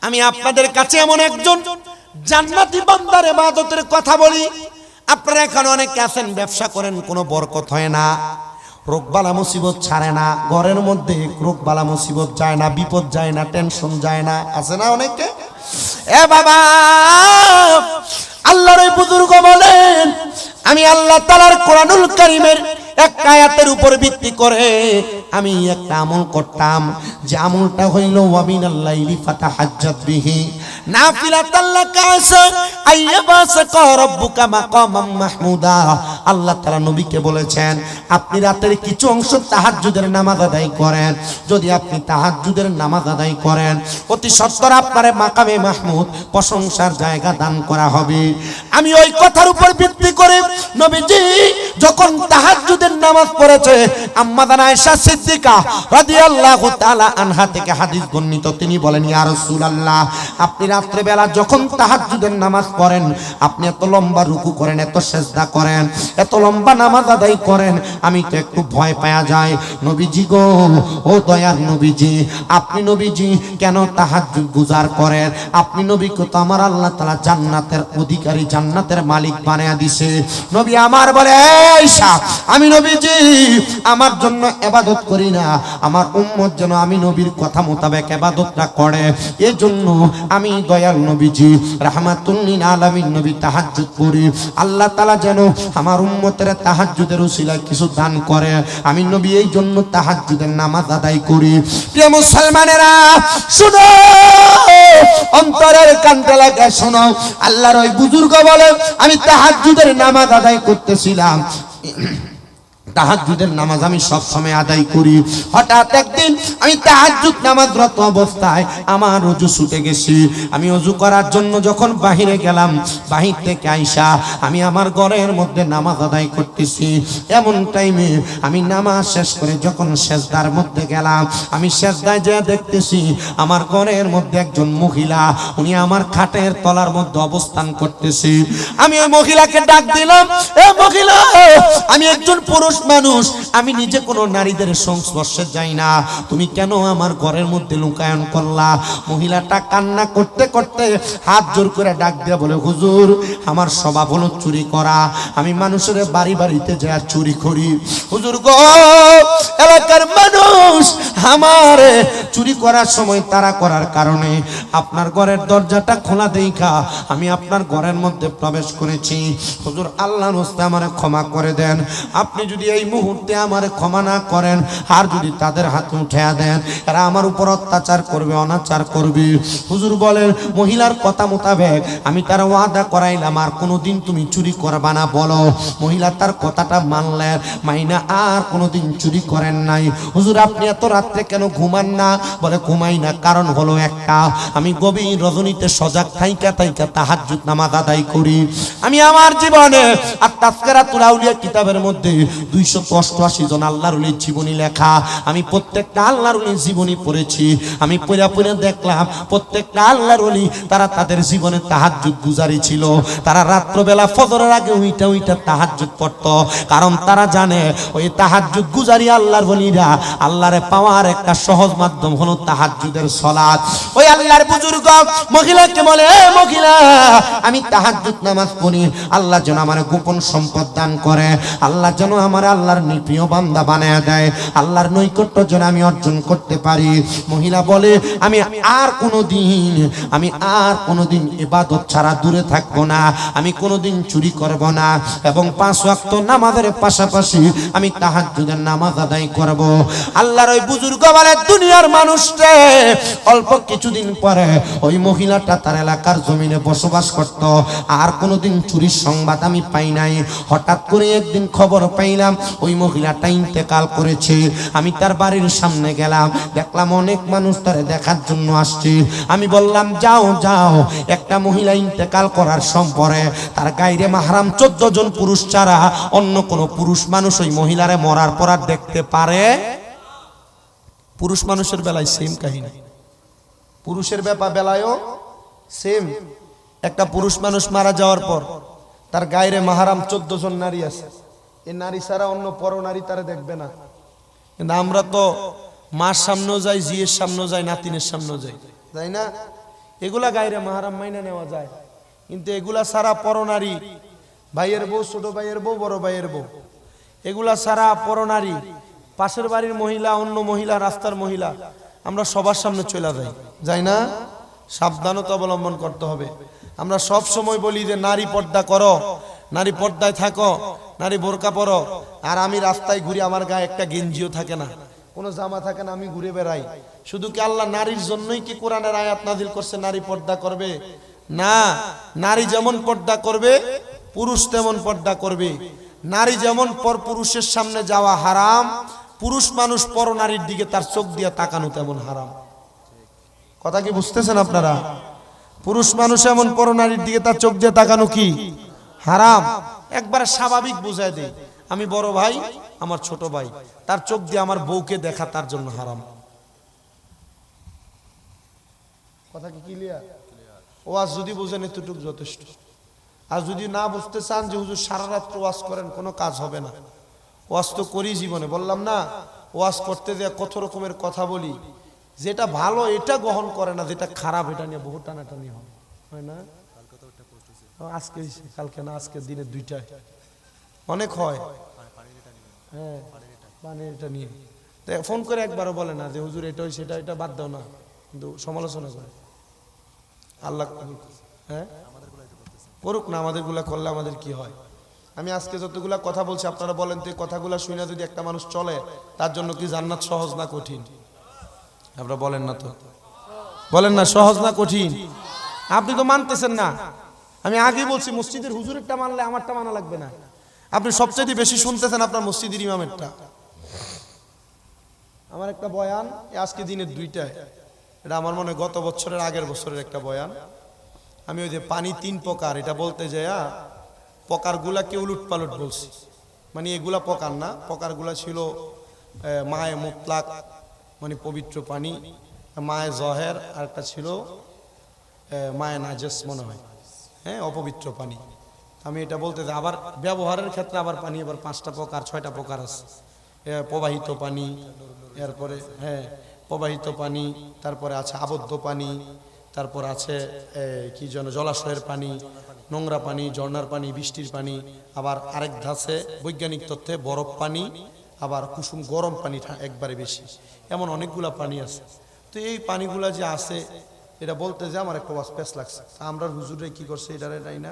আমি আপনাদের কাছে এমন একজন জান্নাতি বান্দার ইবাদতের কথা বলি। আপনারা এখন অনেকে আছেন ব্যবসা করেন, কোনো বরকত হয় না, রোগবালা মুসিবত ছাড়ে না, ঘরের মধ্যে রোগবালা মুসিবত যায় না, বিপদ যায় না, টেনশন যায় না, আছে না অনেকে? এ বাবা, আল্লাহর ওই বুজুর্গ বলেন, আমি আল্লাহ তাআলার কোরআনুল কারীমের একটা আয়াতের উপর ভিত্তি করে আমি একটা আমল করতাম, যে আমলটা হইল ওয়ামিনাল লাইলি ফাতাহাজ্জাত বিহি নাফিলাতাল লাকা আসা আইয়াবাসাকা রাব্বুকা মাকামাম মাহমুদা। আল্লাহ তাআলা নবীকে বলেছেন, আপনি রাতের কিছু অংশ তাহাজ্জুদের নামাজ আদায় করেন। যদি আপনি তাহাজ্জুদের নামাজ আদায় করেন, অতি সত্বর আপনার মাকামে মাহমুদ প্রশংসার জায়গা দান করা হবে। আমি ওই কথার উপর ভিত্তি করে নবীজি যখন তাহাজ্জুদের নামাজ পড়েছে, আম্মা জান আয়েশা সিদ্দিকা রাদিয়াল্লাহু তাআলা আনহা থেকে হাদিস বর্ণিত, তিনি বলেন, ইয়া রাসূলুল্লাহ, আপনি রাত্রে বেলা যখন তাহাজ্জুদের নামাজ পড়েন, আপনি এত লম্বা রুকু করেন, এত সিজদা করেন, এত লম্বা নামাজ আদায় করেন, আমি তো একটু ভয় পাওয়া যায়। নবীজি গো, ও দয়ার নবীজি, আপনি নবীজি কেন তাহাজ্জুদ গুজার করেন? আপনি নবীকে তো আমার আল্লাহ তাআলা জান্নাতের অধিকারী, জান্নাতের মালিক বানায়া দিয়েছে। নবী আমার বলে, আয়েশা, আমি নবীজি আমার জন্য ইবাদত করি না, আমার উম্মত যেন আমি নবীর কথা মোতাবেক ইবাদতটা করে, এজন্য আমি দয়াল নবীজি রাহমাতুল লিল আলামিন নবী তাহাজ্জুদ করি। আল্লাহ তাআলা যেন আমার উম্মতের তাহাজ্জুদের উসিলায় কিছু দান করে, আমি নবী এই জন্য তাহাজ্জুদের নামাজ আদায় করি। প্রিয় মুসলমানেরা শুনো, অন্তরের কানটা লাগা শোনো, আল্লাহর ওই বুজুর্গ বলে, আমি তাহাজ্জুদের নামাজ আদায় করতেছিলাম, তাহাজ্জুদের নামাজ আমি সব সময় আদায় করি। হঠাৎ একদিন আমি তাহাজ্জুদ নামাজরত অবস্থায় আমার ওযু ছুটে গেছি। আমি ওযু করার জন্য যখন বাহিরে গেলাম, বাহির থেকে আইসা আমি আমার ঘরের মধ্যে নামাজ আদায় করতেছি। এমন টাইমে আমি নামাজ শেষ করে যখন সেজদার মধ্যে গেলাম, আমি সেজদায় যেয়ে দেখতেছি আমার ঘরের মধ্যে একজন মহিলা, উনি আমার খাটের তলার মধ্যে অবস্থান করতেছে। আমি ওই মহিলাকে ডাক দিলাম, এ মহিলা, আমি একজন পুরুষ মানুষ, আমি নিজে কোনো নারীদের সংস্পর্শে যাই না, তুমি কেন আমার ঘরের মধ্যে লুকায়ন করলা? মহিলাটা কান্না করতে করতে হাত জোর করে ডাক দিয়ে বলে, হুজুর, আমার স্বভাব হলো চুরি করা, আমি মানুষের বাড়ি বাড়িতে যাই চুরি করি। হুজুর গো, এলাকার মানুষ আমার চুরি করার সময় তাড়া করার কারণে আপনার ঘরের দরজাটা খোলা দেখা আমি আপনার ঘরের মধ্যে প্রবেশ করেছি। হুজুর, আল্লাহর রাস্তে আমারে ক্ষমা করে দেন। আপনি যদি এই মুহূর্তে আমারে ক্ষমা না করেন, আর যদি তাদের হাতে উঠিয়ে দেন, এরা আমার উপর অত্যাচার করবে, অনাচার করবে। হুজুর বলেন, মহিলার কথা মোতাবেক আমি তার ওয়াদা করাইলাম, আর কোনোদিন তুমি চুরি করবা না। বলো, মহিলা তার কথাটা মানলেন, মাইনা আর কোনোদিন চুরি করেন নাই। হুজুর, আপনি এত রাত্রে কেন ঘুমান না? বলে, ঘুমাই না, কারণ হলো একটা, আমি গভীর রজনীতে সজাগ থাইকা থাইকা তাহাজ্জুদ নামাজ আদায় করি। আমি আমার জীবনে আর তাযকিরাতুল আউলিয়া কিতাবের মধ্যে 288 জন আল্লাহর ওলির জীবনী লেখা, আমি প্রত্যেকটা আল্লাহর ওলির জীবনী পড়েছি। আমি পড়ে পড়ে দেখলাম প্রত্যেকটা আল্লাহর ওলি তারা তাদের জীবনে তাহাজ্জুদ গুজারি ছিল। তারা রাত্রবেলা ফজরের আগে উইটা উইটা তাহাজ্জুদ পড়তো, কারণ তারা জানে ওই তাহাজ্জুদ গুজারি আল্লাহর ওলিরা আল্লাহরে পাওয়ার একটা সহজ মাধ্যম হলো তাহাজ্জুদের সালাত। ওই আল্লাহর বুজুর্গ মহিলাকে বলে, এ মহিলা, আমি তাহাজ্জুদ নামাজ পড়ি, আল্লাহ যেন আমার গোপন সম্পদ দান করে, আল্লাহ যেন আমার আল্লাহর প্রিয় বান্দা বানায় দেয়, আল্লাহর নৈকট্য যেন আমি অর্জন করতে পারি। মহিলা বলে, আমি আর কোনোদিন ইবাদত ছাড়া দূরে থাকবো না, আমি কোনোদিন চুরি করব না, এবং 5 ওয়াক্ত নামাজের পাশাপাশি আমি তাহাজ্জুদের নামাজ আদায় করব। আল্লাহর ওই বুজুর্গ বলে, দুনিয়ার মানুষকে অল্প কিছুদিন পরে ওই মহিলাটা তার এলাকার জমিনে বসবাস করত, আর কোনোদিন চুরির সংবাদ আমি পাই নাই। হঠাৎ করে একদিন খবর পাইলাম ওই মহিলাটা ইন্তেকাল করেছে। আমি তার বাড়ির সামনে গেলাম, দেখলাম অনেক মানুষ তারে দেখার জন্য আসছে। আমি বললাম, যাও যাও, একটা মহিলা ইন্তেকাল করার সম্পর্কে তার গায়রে মাহরাম 14 জন পুরুষ ছাড়া অন্য কোন পুরুষ মানুষ ওই মহিলারে মরার পর আর দেখতে পারে? পুরুষ মানুষের বেলায় সেম কাহিনী, পুরুষের বেলায়ও সেম। একটা পুরুষ মানুষ মারা যাওয়ার পর তার গায়রে মাহরাম 14 জন নারী আছে, এই নারী ছাড়া অন্য পর নারী তারা দেখবে না। কিন্তু আমরা তো মার সামনেও যাই, জিয়ের সামনেও যাই, নাতিনের সামনেও যাই, তাই না? এগুলা গায়রে মাহরাম মাইনা নেওয়া যায়, কিন্তু এগুলা সারা পরনারী, ভাইয়ের বউ, ছোট ভাইয়ের বউ, বড় ভাইয়ের বউ, এগুলা সারা পরনারী, পাশের বাড়ির মহিলা, অন্য মহিলা, রাস্তার মহিলা, আমরা সবার সামনে চলে যাই, যাই না? সাবধানতা অবলম্বন করতে হবে। আমরা সব সময় বলি যে নারী পর্দা করো, নারী পর্দায় থাকো, নারী বোরকা পরো, আর আমি রাস্তায় ঘুরি, আমার গায়ে একটা গেঞ্জিও থাকে না, কোনো জামা থাকে না, আমি ঘুরে বেড়াই। শুধু কি আল্লাহ নারীর জন্যই কি কোরআনের আয়াত নাজিল করছে নারী পর্দা করবে? না, নারী যেমন পর্দা করবে পুরুষ তেমন পর্দা করবে। নারী যেমন পর পুরুষের সামনে যাওয়া হারাম, পুরুষ মানুষ পর নারীর দিকে তার চোখ দিয়ে তাকানো তেমন হারাম। কথা কি বুঝতেছেন আপনারা? পুরুষ মানুষ এমন পর নারীর দিকে তার চোখ দিয়ে তাকানো কি হারাম। একবারে স্বাভাবিক বুঝাই দেই, আমি বড় ভাই, আমার ছোট ভাই, তার চোখ দিয়ে আমার বউকে দেখা তার জন্য হারাম। কথা কি ক্লিয়ার? ওয়াজ যদি বুঝেন এতটুকু যথেষ্ট। আর যদি না বুঝতে চান যে হুজুর সারা রাত ওয়াজ করেন, কোনো কাজ হবে না। ওয়াজ তো করি জীবনে, বললাম না, ওয়াজ করতে যে কত রকমের কথা বলি, যেটা ভালো এটা গ্রহণ করে না, যেটা খারাপ এটা নিয়ে বহু টানাটানি হয় না? আজকে কালকে না, আজকে দিনে 2টায় অনেক হয়। হ্যাঁ, মানে এটা নিয়ে ফোন করে একবারও বলে না যে হুজুর এটা সেটা, এটা বাদ দাও না, কিন্তু সমালোচনা করে। আল্লাহ হ্যাঁ করুক না, আমাদের গুলা করলে আমাদের কি হয়? আমি আজকে যতগুলা কথা বলছি আপনারা বলেন তো, এই কথাগুলা শুনে যদি একটা মানুষ চলে, তার জন্য কি জান্নাত সহজ না কঠিন? আপনারা বলেন না তো, বলেন না সহজ না কঠিন? আপনি তো মানতেছেন না। আমি আগে বলছি মসজিদের হুজুরেরটা মানলে আমারটা মানা লাগবে না। আপনি সবচেয়ে বেশি শুনতেছেন আপনার মসজিদের ইমামেরটা। আমার একটা বয়ান আজকে দিনের 2টায়, এটা আমার মনে গত বছরের আগের বছরের একটা বয়ান। আমি ওই যে পানি 3 প্রকার এটা বলতে যাইয়া প্রকারগুলাকে উলট পালট বলছি। মানে এগুলা প্রকার না, প্রকারগুলা ছিল মায়ে মুতলাক মানে পবিত্র পানি, মায়ে জহের, আর একটা ছিল মায়ে নাজেস মনে হয়, হ্যাঁ অপবিত্র পানি। আমি এটা বলতে যাই, আবার ব্যবহারের ক্ষেত্রে আবার পানি আবার 5টা প্রকার 6টা প্রকার আছে। প্রবাহিত পানি, এরপরে হ্যাঁ প্রবাহিত পানি, তারপরে আছে আবদ্ধ পানি, তারপর আছে কি যেন জলাশয়ের পানি, নোংরা পানি, ঝর্ণার পানি, বৃষ্টির পানি, আবার আরেক ধাসে বৈজ্ঞানিক তথ্যে বরফ পানি, আবার কুসুম গরম পানি একবারে বেশি, এমন অনেকগুলা পানি আছে। তো এই পানিগুলা যে আছে এটা বলতে যে আমার একটা ওয়াসপেস লাগছে। আমরা হুজুরে কি করছে এটারে নাই না,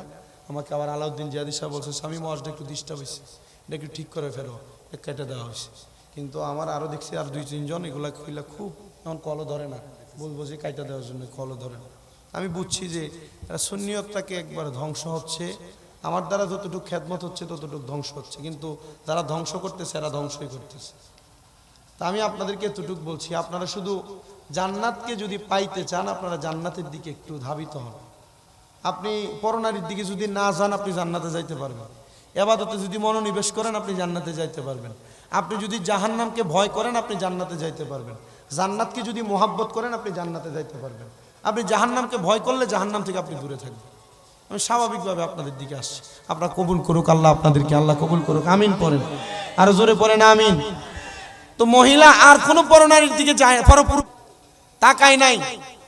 আমাকে আবার আলাউদ্দিন জিয়াদি সাহেব বলছে স্বামী মহাজটা একটু ডিস্টার্ব হয়েছে, এটা একটু ঠিক করে ফেরো, কেটে দেওয়া হয়েছে। কিন্তু আমার আরো দেখছি আর 2-3 জন এগুলা খুইলা খুব এমন কলও ধরে না, বলবো যে কাইটা দেওয়ার জন্য কলও ধরে না। আমি বুঝছি যে সুন্নিয়তটাকে একবার ধ্বংস হচ্ছে, আমার দ্বারা যতটুকু খেদমত হচ্ছে ততটুকু ধ্বংস হচ্ছে, কিন্তু যারা ধ্বংস করতেছে এরা ধ্বংসই করতেছে। তা আমি আপনাদেরকে এতটুকু বলছি, আপনারা শুধু জান্নাতকে যদি পাইতে চান, আপনারা জান্নাতের দিকে একটু ধাবিত হন। আপনি পরনারীর দিকে যদি না যান, আপনি জান্নাতে যাইতে পারবেন। ইবাদতে যদি মনোনিবেশ করেন, আপনি জান্নাতে যাইতে পারবেন। আপনি যদি জাহান্নামকে ভয় করেন, আপনি জান্নাতে যাইতে পারবেন। জান্নাতকে যদি মোহাব্বত করেন, আপনি জান্নাতে যাইতে পারবেন। আপনি জাহান্নামকে ভয় করলে জাহান্নাম থেকে আপনি দূরে থাকবেন। আমি স্বাভাবিকভাবে আপনাদের দিকে আসছি। আপনারা কবুল করুক আল্লাহ, আপনাদেরকে আল্লাহ কবুল করুক, আমিন পড়েন, আরো জোরে পড়েন আমিন। তো মহিলা আর কোন পরনারীর দিকে যায় পরপুরুষ তাকায় নাই,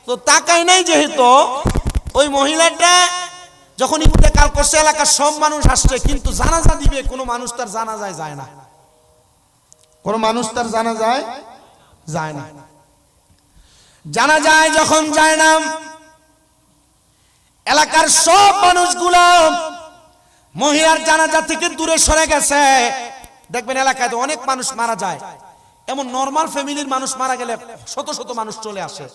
তো তাকায় নাই যেহেতু ওই মহিলাটা যখন ইন্তেকাল করছে এলাকার সব মানুষ আসছে, কিন্তু জানাজা দিবে কোনো মানুষ তার জানাজায় যায় না, কোনো মানুষ তার জানাজায় যায় না। জানাজায় যখন যায় না, এলাকার সব মানুষগুলো মহিলার জানাজা থেকে দূরে সরে গেছে। দেখবেন এলাকায় তো অনেক মানুষ মারা যায়, এমন নরমাল ফ্যামিলির মানুষ মারা গেলে শত শত মানুষ চলে আসে।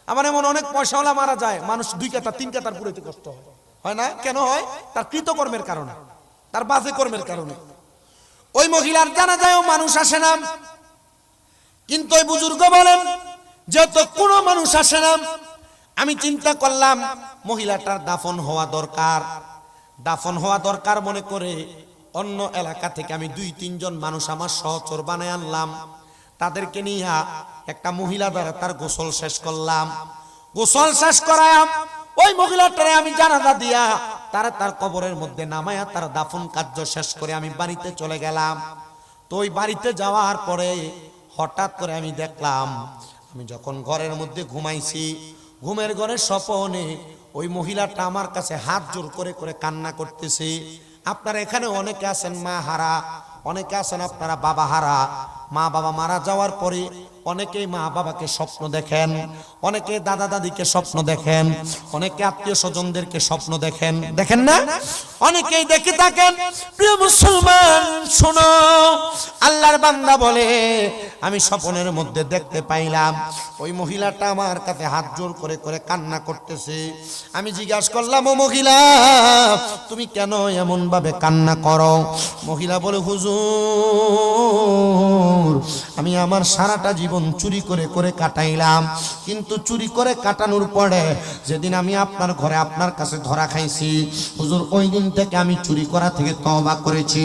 আবার এমন অনেক পয়সাওয়ালা মারা যায়, মানুষ 2 কাতার 3 কাতার পুরোতে কষ্ট হয় না? কেন হয়? তার কৃতকর্মের কারণে, তার বাজে কর্মের কারণে। ওই মহিলার জানাজায়ও মানুষ আসে না, কিন্তু ওই বুজুর্গ বলেন যেহেতু কোনো মানুষ আসে না, আমি চিন্তা করলাম মহিলাটার দাফন হওয়া দরকার, দাফন হওয়া দরকার মনে করে অন্য এলাকা থেকে আমি 2-3 জন মানুষ আমার সহচর বানায় আনলাম। তাদেরকে নিয়ে একটা মহিলা দ্বারা তার গোসল শেষ করলাম। গোসল শেষ করায় ওই মহিলাটারে আমি জানাজা দিয়া তার কবরের মধ্যে নামায়া তার দাফন কার্য শেষ করে আমি বাড়িতে চলে গেলাম। তো ওই বাড়িতে যাওয়ার পরে হঠাৎ করে আমি দেখলাম, আমি যখন ঘরের মধ্যে ঘুমাইছি ঘুমের ঘরে স্বপ্নে ওই মহিলাটা আমার কাছে হাত জোর করে করে কান্না করতেছে। আপনারা এখানে অনেকে আছেন মা হারা, অনেকে আছেন আপনারা বাবা হারা। মা বাবা মারা যাওয়ার পরে অনেকেই মা বাবাকে স্বপ্ন দেখেন, অনেকে দাদা দাদিকে স্বপ্ন দেখেন, অনেকে আত্মীয় স্বজনদেরকে স্বপ্ন দেখেন, দেখেন না? অনেকেই দেখে থাকেন। প্রিয় মুসলমান শোনো, আল্লাহর বান্দা বলে আমি স্বপ্নের মধ্যে দেখতে পাইলাম ওই মহিলাটা আমার কাছে হাত জোর করে করে কান্না করতেছে। আমি জিজ্ঞাসা করলাম, ও মহিলা তুমি কেন এমন ভাবে কান্না করো? মহিলা বলে, হুজুর আমি আমার সারাটা জীবন চুরি করে করে কাটাইলাম, কিন্তু চুরি করে কাটানোর পরে যেদিন আমি আপনার ঘরে আপনার কাছে ধরা খাইছি হুজুর, ওই দিন থেকে আমি চুরি করা থেকে তওবা করেছি।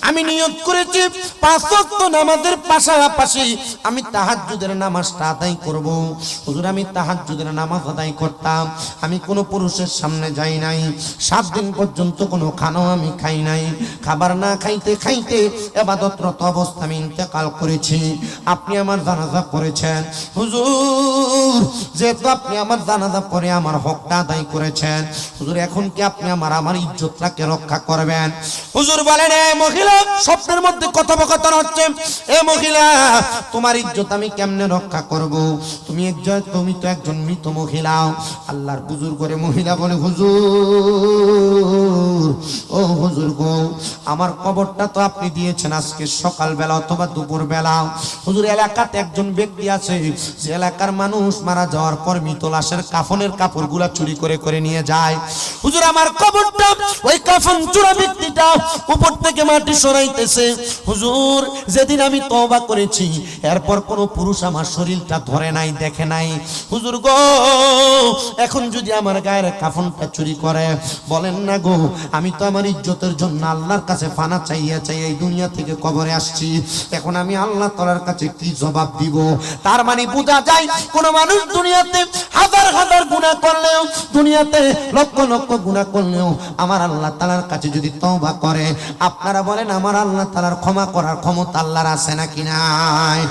আমি নিয়ত করেছি 5 ওয়াক্ত নামাজের পাশাপাশি আমি তাহাজ্জুদের নামাজটা আদায় করব। হুজুর আমি তাহাজ্জুদের নামাজ আদায় করতাম, আমি কোনো পুরুষের সামনে যাই নাই, 7 দিন পর্যন্ত কোনো খানাও আমি খাই নাই, খাবার না খাইতে খাইতে ইবাদতরত অবস্থা আমি ইন্তেকাল করেছি। আপনি আমার জানাজা পড়েছেন হুজুর, যেহেতু আপনি আমার জানাজা পড়ে আমার হকটা আদায় করেছেন হুজুর, এখন কি আপনি আমার ইজ্জতটাকে রক্ষা করবেন? হুজুর বলেন, এ মহিলা, স্বপ্নের মধ্যে কথোপকথন হচ্ছে, এ মহিলা তোমার ইজ্জত আমি কেমনে রক্ষা করব? তুমি তো একজন মৃত মহিলা। আল্লাহর বুজুর্গ করে মহিলা বলে, হুজুর ও হুজুর গো, আমার কবরটা তো আপনি দিয়েছেন আজকে সকালবেলা অথবা দুপুর বেলা। হুজুর এলাকাতে একজন ব্যক্তি আছে যে এলাকার মানুষ মারা যাওয়ার পর মৃত লাশের কাফনের কাপড়গুলা চুরি করে করে নিয়ে যায়। হুজুর আমার কবরটা ওই কাফন চোরা ব্যক্তিটা উপর থেকে মাটি সরাইতেছে। হুজুর যেদিন আমি তওবা করেছি এরপর কোনো পুরুষ আমার শরীরটা ধরে নাই, দেখে নাই। হুজুর গো এখন যদি আমার গায়ের কাফনটা চুরি করে, বলেন না গো, আমি তো আমার ইজ্জতের জন্য আল্লাহর কাছে ফানা চাইয়া চাই এই দুনিয়া থেকে কবরে আসছি, এখন আমি আল্লাহ তাআলার কাছে কি জবাব দিব? তার মানে বোঝা যায় কোন মানুষ দুনিয়াতে হাজার হাজার গুনাহ করলেও, দুনিয়াতে লক্ষ লক্ষ গুনাহ করলেও আমার আল্লাহ তাআলার কাছে যদি তওবা করে, আপনারা বলেন আমার আল্লাহ তাআলার ক্ষমা করার ক্ষমতা আল্লাহর আছে নাকি নাই?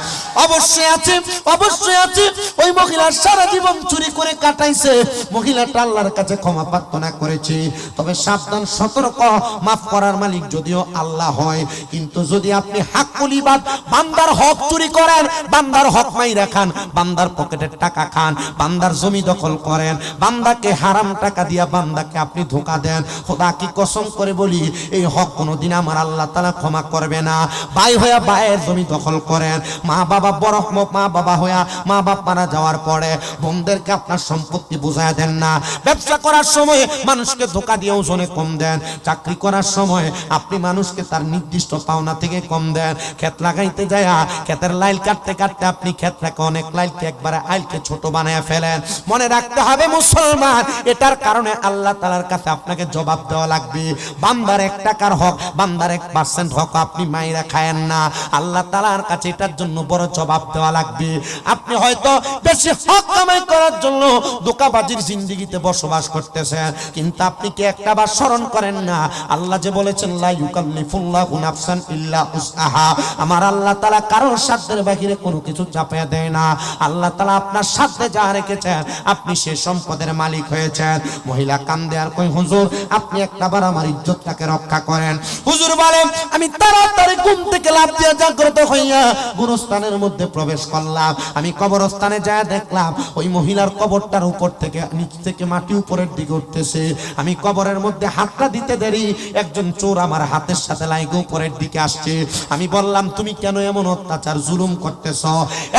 অবশ্যই আছে, অবশ্যই আছে। ওই মহিলা সারা জীবন চুরি করে কাটাইছে, মহিলাটা আল্লাহর কাছে ক্ষমা প্রার্থনা করেছে। তবে সাবধান, সতর্ক, মাফ করার মালিক যদিও আল্লাহ হয়, কিন্তু যদি আপনি হাক্কুল ইবাদ বান্দার হক চুরি করেন, বান্দার হক মাইরা খান, বান্দার পকেটের টাকা খান, বান্দার জমি দখল করেন, বান্দাকে হারাম টাকা দিয়া বান্দাকে আপনি ধোঁকা দেন, খোদা কি কসম করে বলি এই হক কোনোদিন আমার আল্লাহ তাআলা ক্ষমা করবে না। ভাই হইয়া ভাইয়ের জমি দখল করেন, মা বাবা বড় মা বাবা হইয়া মা বাপ মারা যাওয়ার পরে বোনদেরকে আপনার সম্পত্তি বুঝায় দেন না। ব্যবসা করার সময় মানুষকে ধোঁকা দিয়ে ওজনে কম দেন, চাকরি করার সময় আপনি মানুষকে তার নির্দিষ্ট পাওনা থেকে কম দেন, ক্ষেত লাগাইতে যায় ক্ষেতের লাইল কাটতে কাটতে আপনি ক্ষেতটাকে অনেক লাইলকে একবারে আইলকে ছোট বানায় ফেলেন। মনে রাখতে হবে মুসলমান, এটার কারণে আল্লাহ তাআলার কাছে আপনাকে জবাব দেওয়া লাগবে। বান্দার 1 টাকার হক, বান্দার 1% হক আপনি মাইরা খায়েন না, আল্লাহ তাআলার কাছে এটার জন্য বড় জবাব দেওয়া লাগবে। আপনি হয়তো বেশি হক কামাই করার জন্য ধোঁকাবাজির জিন্দেগিতে বসবাস করতেছেন, কিন্তু আপনি কি একটা বার স্মরণ করেন না আল্লাহ যে বলেছেন লা ইউকাল্লিফুল্লাহু নাফসান ইল্লা উসআহা, আমার আল্লাহ তাআলা কারোর সাধ্যের বাহিরে কোনো কিছু চাপিয়ে দেয় না। আল্লাহ তাআলা আপনার সাধ্যে যা রেখেছেন আপনি সে সম্পদের মালিক হয়েছেন। মহিলা কান্দে আর কই, হুজুর আপনি একটাবার আমার ইজ্জতটাকে রক্ষা করেন। হুজুর বলেন, আমি তাড়াতাড়ি ঘুম থেকে লাফ দিয়ে জাগ্রত হইয়া গুরুস্থানের মধ্যে প্রবেশ করলাম। আমি কবরস্থানে যায় দেখলাম ওই মহিলার কবরটার উপর থেকে নিচ থেকে মাটি উপরের দিকে উঠতেছে। আমি কবরের মধ্যে হাতটা দিতে দেরি একজন চোর আমার হাতের সাথে লাইগে উপরের দিকে আসছে। আমি বললাম, তুমি কেন এমন অত্যাচার জুলুম করতেছ?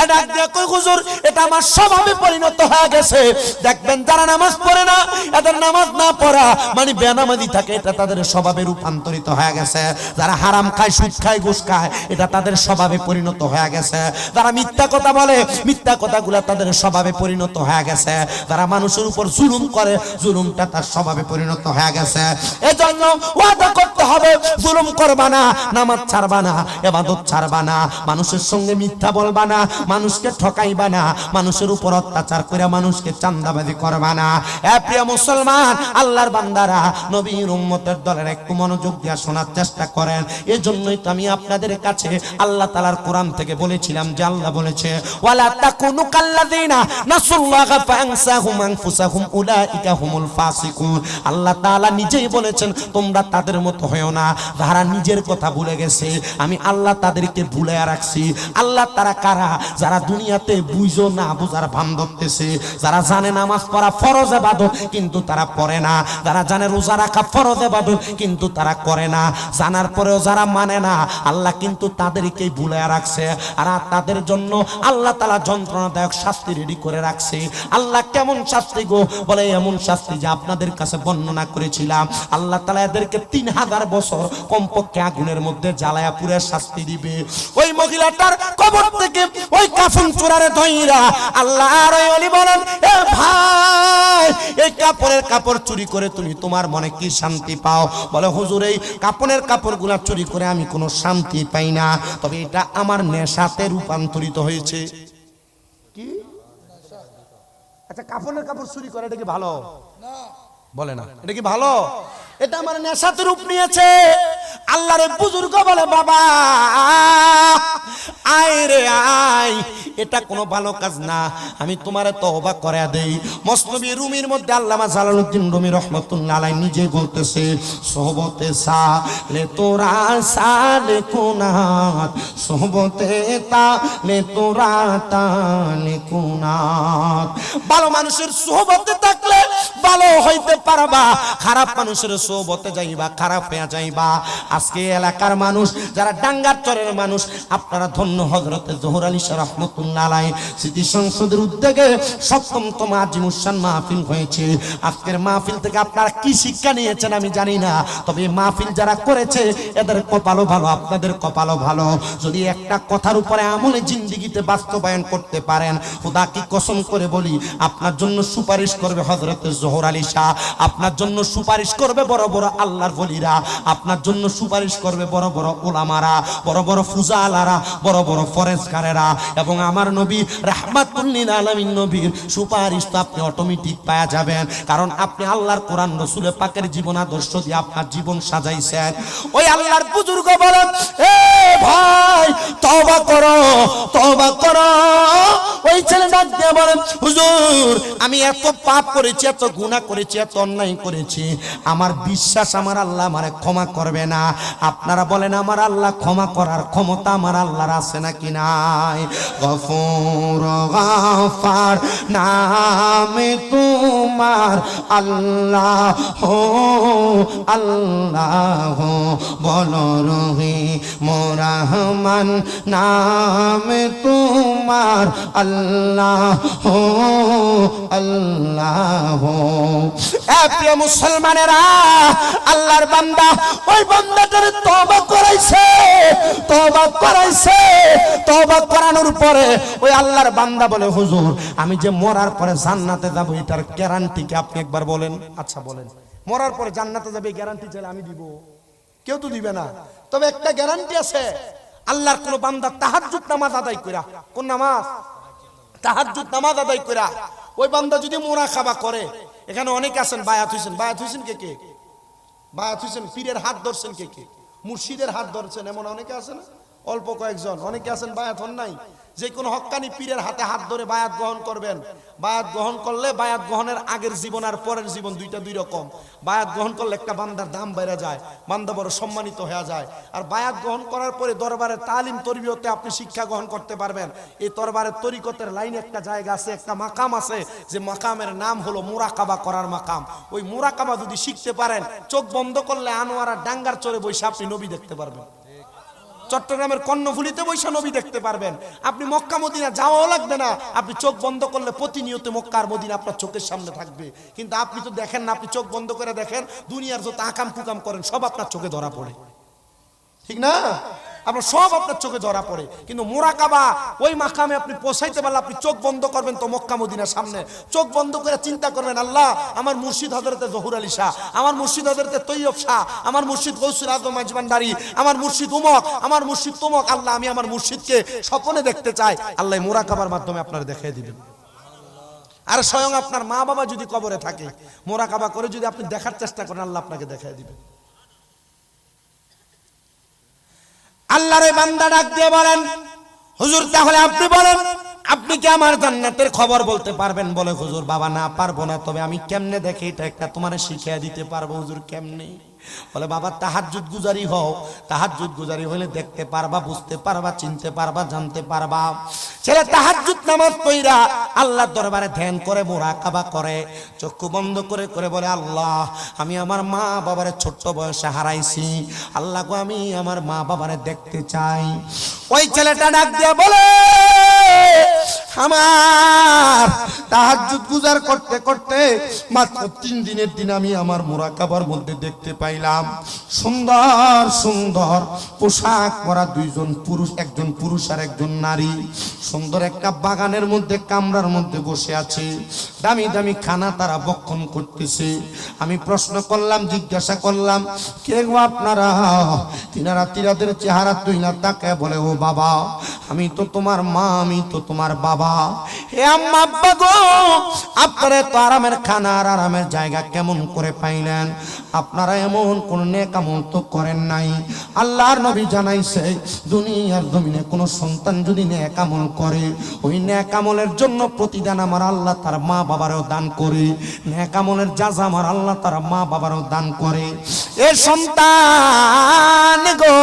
এটা দেখো হুজুর, এটা আমার স্বভাবে পরিণত হয়ে গেছে। দেখবেন যারা নামাজ পড়ে না, এদের নামাজ না পড়া মানে বেনামাজি থাকে, এটা তাদের স্বভাবে রূপান্তরিত হয়ে গেছে। যারা হারাম খায়, সুদ খায়, ঘুষ খায়, এটা তাদের স্বভাবে পরিণত হয়ে গেছে। যারা মিথ্যা কথা বলে, মিথ্যা কথাগুলো তাদের স্বভাবে পরিণত হয়ে গেছে। যারা মানুষের উপর জুলুম করে, জুলুমটা তার স্বভাবে পরিণত হয়ে গেছে। এজন্য ওয়াদা করতে হবে, জুলুম করবা না, নামাজ ছাড়বা না, ইবাদত ছাড়বা না, মানুষের সঙ্গে মিথ্যা বলবা না, মানুষকে ঠকাইবা না, মানুষের উপর অত্যাচার করে মানুষকে চাঁদাবাজি চাঁদাবাজি করবা না। প্রিয় মুসলমান, আল্লাহর বান্দারা, নবীর উম্মতের দলের একটু মনোযোগ দিয়ে শোনার চেষ্টা করেন। এজন্যই তো আমি আপনাদের কাছে আল্লাহ তাআলার কোরআন থেকে বলেছিলাম যে আল্লাহ বলেছে, ওয়ালা তাকুনু কাল্লাযিনা নাসুল্লাহা ফাআনসাহুম আনফুসাহুম উলাইকা হুমুল ফাসিকুন। আল্লাহ তাআলা নিজেই বলেছেন তোমরা তাদের মতো হয়ো না যারা নিজের কথা ভুলে গেছে, আমি আল্লাহ তাদেরকে ভুলাইয়া রাখছি। আল্লাহ তারা কারা? যারা দুনিয়াতে বুঝো না বুঝার ভান ধরতেছে, যারা জানে নামাজ পড়া ফরজ ইবাদত কিন্তু তারা পড়ে না, যারা জানে রোজা রাখা ফরজ ইবাদত কিন্তু তারা করে না, জানার পরেও যারা মানে না, আল্লাহ কিন্তু তাদেরকেই ভুলাইয়া রাখছে। আর তাদের জন্য আল্লাহ তাআলা যন্ত্রণাদায়ক শাস্তি রেডি করে রাখছে। আল্লাহ কেমন শাস্তি গো? বলে এমন শাস্তি যে আপনাদের কাছে বর্ণনা করেছিলাম। আল্লাহ তাআলা এদেরকে 3000 বছর কমপক্ষে আগুনের মধ্যে জ্বালায়া পুরে শাস্তি দিবে। ওই মহিলাটার কবর থেকে ওই কাফন চোরারে ধইরা আল্লাহ আর ওই ওলি বলেন, এ ভাই, এই কাপড় চুরি করে তুমি তোমার মনে কি শান্তি পাও? বলে হুজুর, এই কাপড়ের কাপড়গুলা চুরি করে আমি কোনো শান্তি পাই না, তবে এটা আমার নেশাতে রূপান্তরিত হয়েছে। কি? আচ্ছা, কাপড়ের কাপড় চুরি করে এটা কি ভালো? বলে না, এটা কি ভালো? এটা আমার নেশাতে রূপ নিয়েছে। আল্লাহর বুজুর্গ বলে, বাবা আয় রে আয়, এটা কোনো ভালো কাজ না, আমি তোমারে তওবা করে দেই। মসনবী রুমির মধ্যে আল্লামা জালালউদ্দিন রুমি রাহমাতুল্লাহ আলাইহি নিজে বলতেছে, সোহবতে সালে তোরা সালে কুনাত, সোহবতে তালে তোরা তালে কুনাত। ভালো মানুষের সোহবতে থাকলে ভালো হইতে পারবা, খারাপ মানুষের সোহবতে যাইবা খারাপ হয়ে যাইবা। আজকে এলাকার মানুষ যারা ডাঙ্গার চরের মানুষ, আপনারা ধন্য। হযরতে জোহর আলী শাহ রাহমাতুল্লাহ আলাইহি স্মৃতি সংসদের উদ্যোগে ৭ম আজিমুসান মাহফিল হয়েছে। আজকের মাহফিল থেকে আপনারা কি শিক্ষা নিয়েছেন আমি জানি না, তবে মাহফিল যারা করেছে এদের কপালও ভালো, আপনাদের কপালও ভালো। যদি একটা কথার উপরে আমলে জিন্দেগিতে বাস্তবায়ন করতে পারেন, খোদা কি কসম করে বলি, আপনার জন্য সুপারিশ করবে হযরতে জোহর আলী শাহ, আপনার জন্য সুপারিশ করবে বড় বড় আল্লাহর ওলিরা, আপনার জন্য সুপারিশ করবে বড় বড় উলামারা, বড় বড় ফুজালারা, বড় বড় ফরেজগারেরা। এবং আমার নবী রাহমাতুল লিল আলামিন নবীর সুপারিশ তো আপনি অটোমেটিক পাওয়া যাবেন, কারণ আপনি আল্লাহর কোরআন রাসূল পাকের জীবন আদর্শ দিয়ে আপনার জীবন সাজাইছেন। ওই আল্লাহর বুজুর্গ বলেন, এ ভাই তওবা করো, তওবা করো। ওই ছেলে ডাক দিয়ে বলেন, হুজুর আমি এত পাপ করেছি, এত গুনাহ করেছি, এত অন্যায় করেছি, আমার বিশ্বাস আমার আল্লাহ আমারে ক্ষমা করবে না। আপনারা বলেন আমার আল্লাহ ক্ষমা করার ক্ষমতা আমার আল্লাহর আছে নাকি নাই? গফুর গাফার নামে তোমার আল্লাহ হো, আল্লাহ বলো রহিম রহমান নামে তোমার আল্লাহ হো, আল্লাহ। প্রিয় মুসলমানেরা, আল্লাহর বান্দা ওই বান্দাটার তওবা করাইছে, তওবা করাইছে। তওবা করানোর পরে ওই আল্লাহর বান্দা বলে, হুজুর আমি যে মরার পরে জান্নাতে যাব এটার গ্যারান্টি কি আপনি একবার বলেন? আচ্ছা বলেন, মরার পরে জান্নাতে যাবে গ্যারান্টি চাইলে আমি দিব? কেউ তো দিবে না, তবে একটা গ্যারান্টি আছে। আল্লাহর কোন বান্দা তাহাজ্জুদ নামাজ আদায় কইরা, কোন নামাজ? তাহাজ্জুদ নামাজ আদায় কইরা ওই বান্দা যদি মুরাকাবা করে, এখানে অনেকে আছেন বায়াত হইছেন, বায়াত হইছেন কে কে? বায়াত হইছেন, পীরের হাত ধরছেন কে কে? মুর্শিদের হাত ধরছেন, এমন অনেকে আছে না? অল্প কয়েকজন, অনেকে আছেন বায়াত হন নাই। যে কোনো হক্কানি পীরের হাতে হাত ধরে বায়াত গ্রহণ করবেন। বায়াত গ্রহণ করলে বায়াত গ্রহণের আগের জীবন আর পরের জীবন দুইটা দুই রকম। বায়াত গ্রহণ করলে একটা বান্দার দাম বেড়ে যায়, বান্দা বড় সম্মানিত হয়ে যায়। আর বায়াত গ্রহণ করার পরে দরবারের তালিম তরবিয়তে আপনি শিক্ষা গ্রহণ করতে পারবেন। এই দরবারের তরিকতের লাইনে একটা জায়গা আছে, একটা মাকাম আছে, যে মাকামের নাম হলো মুরাকাবা করার মাকাম। ওই মুরাকাবা যদি শিখতে পারেন, চোখ বন্ধ করলে আনোয়ারা ডাঙ্গার চরে বসে আপনি নবী দেখতে পারবেন। চট্টগ্রামের কর্ণফুলিতে বৈশা নবী দেখতে পারবেন। আপনি মক্কা মদিনা যাওয়াও লাগবে না, আপনি চোখ বন্ধ করলে প্রতিনিয়ত মক্কা আর মদিনা আপনার চোখের সামনে থাকবে। কিন্তু আপনি তো দেখেন না, আপনি চোখ বন্ধ করে দেখেন, দুনিয়ার যত আকাম কুকাম করেন সব আপনার চোখে ধরা পড়ে, ঠিক না? আপনার সব আপনার চোখে ধরা পড়ে। কিন্তু মুরাকাবা ওই মাকামে আপনি পৌঁছাইতে পারলে আপনি চোখ বন্ধ করবেন তো মক্কা মদিনার সামনে, চোখ বন্ধ করে চিন্তা করবেন, আল্লাহ আমার মুর্শিদ হযরতে জহুর আলী শাহ, আমার মুর্শিদ হযরতে তৈয়ব শাহ, আমার মুর্শিদ গৌসুল আজম আজমানদারি, আমার মুর্শিদ উমক, আমার মুর্শিদ তুমক, আল্লাহ আমি আমার মুর্শিদকে স্বপ্নে দেখতে চাই। আল্লাহ মুরাকাবার মাধ্যমে আপনারা দেখিয়ে দিবেন। আর স্বয়ং আপনার মা বাবা যদি কবরে থাকে, মোরাকাবা করে যদি আপনি দেখার চেষ্টা করেন, আল্লাহ আপনাকে দেখায় দিবেন। আল্লাহর ওই বান্দা ডাক দিয়ে বলেন, হুজুর তাহলে আপনি বলেন, আপনি কি আমার জান্নাতের খবর বলতে পারবেন? বলে, হুজুর বাবা না পারবো না, তবে আমি কেমনে দেখে এটা একটা তোমার শিখিয়ে দিতে পারবো। হুজুর কেমনে? বলে, বাবা তাহাজ্জুদ গুজারি হও, তাহাজ্জুদ গুজারি হলে দেখতে পারবা, বুঝতে পারবা, চিনতে পারবা, জানতে পারবা। ছেলে তাহাজ্জুদ নামাজ পড়া আল্লাহর দরবারে ধ্যান করে, মুরাকাবা করে, চক্ষু বন্ধ করে করে বলে, আল্লাহ আমি আমার মা বাবারে ছোট্ট বয়সে হারাইছি, আল্লাহ গো আমি আমার মা বাবারে দেখতে চাই। ওই ছেলেটা ডাক দিয়ে বলে, আমার তাহাজ্জুদ গুজার করতে করতে মাত্র 3 দিনের দিন আমি আমার মুরাকাবার মধ্যে দেখতে পাইলাম সুন্দর সুন্দর পোশাক পরা দুইজন পুরুষ, একজন পুরুষ আর একজন নারী, সুন্দর একটা বাগানের মধ্যে কামরার মধ্যে বসে আছে, দামি দামি খানা তারা ভক্ষণ করতেছে। আমি প্রশ্ন করলাম, জিজ্ঞাসা করলাম, কে গো আপনারা? তিনারা তিনাদের চেহারা তুইলা তাকে বলে, ও বাবা আমি তো তোমার মা, আমি তো তোমার বাবা। হে আম্মা আব্বা গো, আপনারা তো আরামের খানা আর আরামের জায়গা কেমন করে পাইলেন? আপনারা এমন কোন নেক আমল তো করেন নাই। আল্লাহর নবী জানাইছে, দুনিয়ার জমিনে কোন সন্তান যদি নেক আমল করে, ওই নেক আমলের জন্য প্রতিদান আমার আল্লাহ তার মা বাবারও দান করে, নেক আমলের যাজা আমার আল্লাহ তার মা বাবারও দান করে। এ সন্তান গো,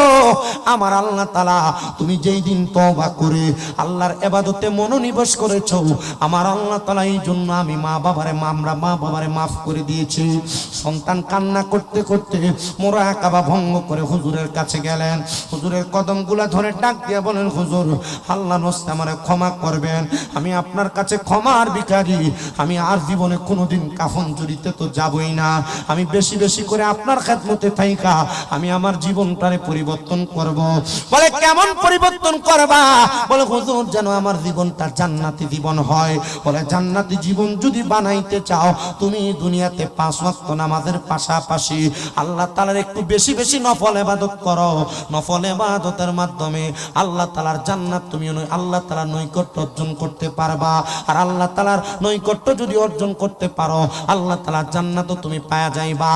আমার আল্লাহ তাআলা তুমি যেই দিন তওবা করে আল্লাহর ইবাদতে মনোনিবেশ করেছো, আমার আল্লাহ তাআলা এই জন্য আমি মা বাবারে মাফ করে দিয়েছি। সন্তান কান্না করতে করতে মুরাকাবা ভঙ্গ করে হুজুরের কাছে গেলেন, হুজুরের কদমগুলা ধরে ডাক দিয়ে বলেন, হুজুর আল্লাহ নস্তে আমারে ক্ষমা করবেন, আমি আপনার কাছে ক্ষমার ভিখারি, আমি আর জীবনে কোনোদিন কাফন চুরিতে তো যাবই না, আমি বেশি বেশি করে আপনার খেদমতে থাইকা আমি আমার জীবনটারে পরিবর্তন করব। বলে, কেমন পরিবর্তন করবা? বলে, হুজুর যেন আমার জীবনটা জান্নাতি জীবন হয়। বলে, জান্নাতি জীবন যদি বানাইতে চাও, তুমি দুনিয়াতে 5 ওয়াক্ত নামাজের পাশাপাশি আল্লাহ তাআলার একটু বেশি বেশি নফল ইবাদত করো। নফল ইবাদতের মাধ্যমে আল্লাহ তাআলার জান্নাত তুমি আল্লাহ তাআলার নৈকট্য অর্জন করতে পারবা। আর আল্লাহ তাআলার নৈকট্য যদি অর্জন করতে পারো, আল্লাহ তাআলার জান্নাতও তুমি পায়া যাইবা।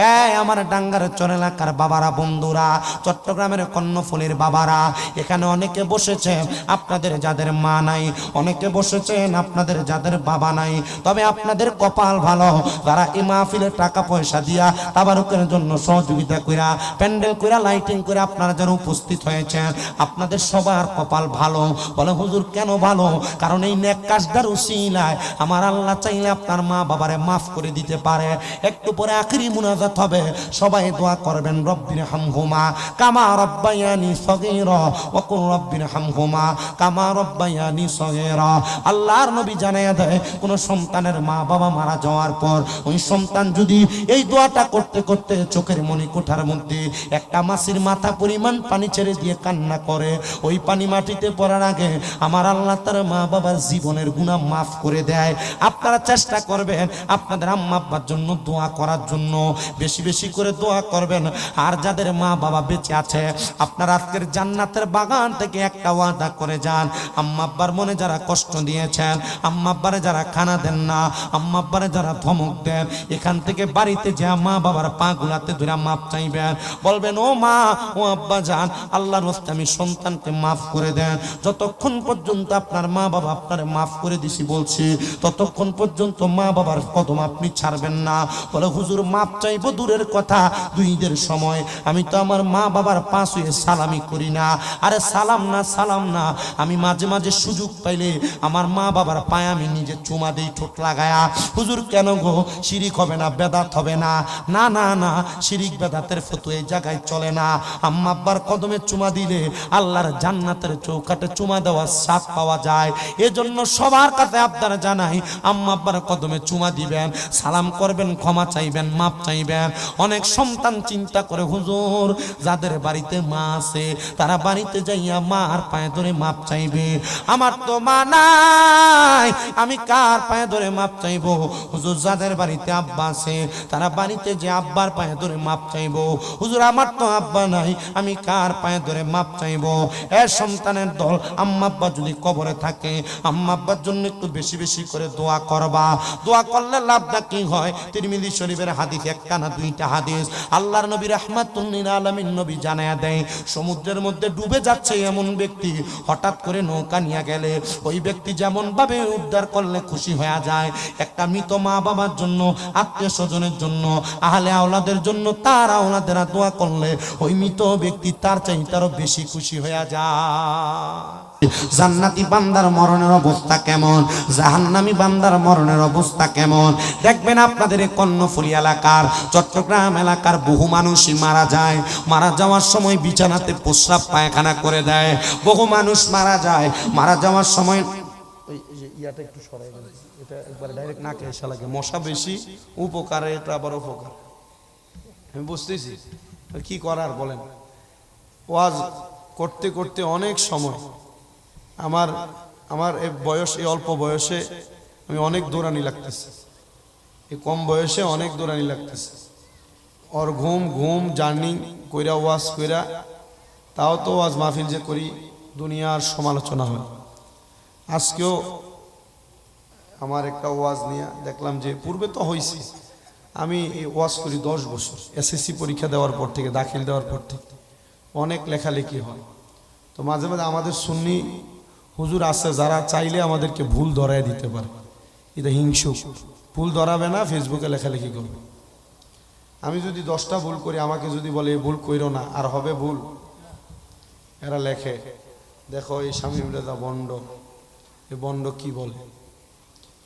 এই আমার ডাঙ্গারের চর এলাকার বাবারা, বন্ধুরা, চট্টগ্রামের কর্ণফুলীর বাবারা, এখানে অনেকে বসেছেন আপনাদের যাদের মা নাই, অনেকে বসেছেন আপনাদের যাদের বাবা নাই, তবে আপনাদের কপাল ভালো, যারা এই মাহফিলে টাকা পয়সা দিয়া তাবারুকের জন্য সহযোগিতা কইরা, প্যান্ডেল কইরা, লাইটিং করে আপনারা যারা উপস্থিত হয়েছেন, আপনাদের সবার কপাল ভালো। বলে, হুজুর কেন ভালো? কারণ এই নেক কাজদার উসিলায় আমার আল্লাহ চাইলে আপনার মা বাবারে মাফ করে দিতে পারে। একটু পরে আখিরি মুনাজাত হবে, সবাই দোয়া করবেন, রব্বির হামহুমা কামা রব্বায়ানি সগীরা ওয়া কুল রব্বির হামহুমা কামা রব্বায়ানি সগীরা। আল্লাহর নবী জানায়া দেয়, কোন সন্তানের মা বাবা মারা যাওয়ার পর ওই সন্তান যদি এই দোয়াটা করতে করতে চোখের মণিকোঠার মধ্যে একটা মাছের মাথা পরিমাণ পানি ছেড়ে দিয়ে কান্না করে, ওই পানি মাটিতে পড়ার আগে আমার আল্লাহ তার মা বাবার জীবনের গুনাহ মাফ করে দেয়। আপনারা চেষ্টা করবেন আপনাদের আম্মা আব্বার জন্য দোয়া করার জন্য, বেশি বেশি করে দোয়া করবেন। আর যাদের মা বাবা বেঁচে আছে, আপনারা আজকের জান্নাতের বাগান থেকে একটা ওয়াদা করে যান, আম্মা আব্বার মনে যারা কষ্ট দিয়েছেন, আম্মা আব্বারে যারা খানা দেন না, আম্মা আব্বারে যারা ধমক দেন, এখান থেকে বাড়িতে যা মা বাবার পা গুলাতে ধরে মাপ চাইবেন, বলবেন, ও মা ও আব্বা যান, আল্লাহর রাস্তায় আমি সন্তানকে মাফ করে দেন। যতক্ষণ পর্যন্ত আপনার মা বাবা আপনারে মাফ করে দিছি বলছি, ততক্ষণ পর্যন্ত মা বাবার কদম আপনি ছাড়বেন না। বলে, হুজুর মাপ চাইবো দূরের কথা, 2 ঈদের সময় আমি তো আমার মা বাবার পাশ হয়ে সালামি করি না। আরে সালাম না, আমি মাঝে মাঝে সুযোগ পাইলে আমার মা বাবার পায়ে আমি নিজে চুমা দিই, ঠোঁট লাগায়া। হুজুর কেন গো? শিরিক হবে না, বেদাত হবে না? না না না, শিরিক বেদাতের ফতোয়া এই জায়গায় চলে না। আম্মা আব্বার কদমে চুমা দিলে আল্লাহর জান্নাতের চৌকাটে চুমা দেওয়ার স্বাদ পাওয়া যায়। এজন্য সবার কাছে আবদার জানাই, আম্মা আব্বার কদমে চুমা দিবেন, সালাম করবেন, ক্ষমা চাইবেন, মাপ চাইবেন। অনেক সন্তান চিন্তা করে, হুজুর যাদের বাড়িতে মা আছে তারা বাড়িতে যাইয়া মার পায়ে ধরে মাপ চাইবে, আমার তো মা নাই, নাই, আমি কার পায়ে ধরে মাপ চাইবো? হুজুর যাদের বাড়িতে আব্বা আছে তারা বাড়িতে যে আব্বার পায়ে ধরে মাপ চাইবো। হুজুর আমার তো আব্বা নাই, আমি কার পায়ে ধরে মাপ চাইবো? এ সন্তানের দল, আম্মা আব্বা যদি কবরে থাকে আম্মা আব্বার জন্য একটু বেশি বেশি করে দোয়া করবা। দোয়া করলে লাভটা কি হয়? তিরমিজি শরীফের হাদিস, একটা না দুইটা হাদিস। আল্লাহর নবী রাহমাতুল লিল আলামিন নবী জানায়া দেয়, সমুদ্রের মধ্যে ডুবে যাচ্ছে এমন ব্যক্তি হঠাৎ করে নৌকা নিয়ে গেলে ওই ব্যক্তি যেমন ভাবে উদ্ধার করলে খুশি হয়ে যায়, একটা মৃত মা বাবার জন্য, আত্মীয় স্বজনের জন্য, আহলে আওলাদের জন্য তার আওলাদেরা দোয়া করলে ওই মৃত ব্যক্তি তার চাইতে আরো বেশি খুশি হয়ে যায়। জান্নাতি বান্দার মরণের অবস্থা কেমন, জাহান্নামী বান্দার মরণের অবস্থা কেমন? দেখবেন আপনাদের এই কর্ণফুলী এলাকার, চট্টগ্রাম এলাকার বহু মানুষই মারা যায়। মারা যাওয়ার সময় বিছানাতে প্রস্রাব পায়খানা করে দেয়। বহু মানুষ মারা যায়, মারা যাওয়ার সময় ইয়াটা একটু সরাই দেন, এটা একবার ডাইরেক্ট নাকে এসে লাগে। মশা বেশি উপকার, এটা আবার উপকার। আমি বুঝতেছি কি করার বলেন। ওয়াজ করতে করতে অনেক সময় আমার এই বয়স, এই অল্প বয়সে আমি অনেক দৌড়ানি লাগতেছে, এই কম বয়সে অনেক দৌড়ানি লাগতেছে। ওর ঘুম জার্নি কইরা ওয়াজ কইরা, তাও তো ওয়াজ মাহফিল যে করি দুনিয়ার সমালোচনা হয়। আজকেও আমার একটা ওয়াজ নিয়ে দেখলাম যে পূর্বে তো হয়েছে, আমি এই ওয়াজ করি 10 বছর, এসএসসি পরীক্ষা দেওয়ার পর থেকে, দাখিল দেওয়ার পর থেকে অনেক লেখালেখি হয়। তো মাঝে মাঝে আমাদের সুন্নি হুজুর আছে যারা চাইলে আমাদেরকে ভুল ধরায় দিতে পারে। এটা হিংসুক, ভুল ধরাবে না, ফেসবুকে লেখালেখি করবে। আমি যদি 10টা ভুল করি, আমাকে যদি বলে এই ভুল কইরো না, আর হবে ভুল। এরা লেখে, দেখো এই শামীম রেজা বন্ড, এই বন্ড কি বলে।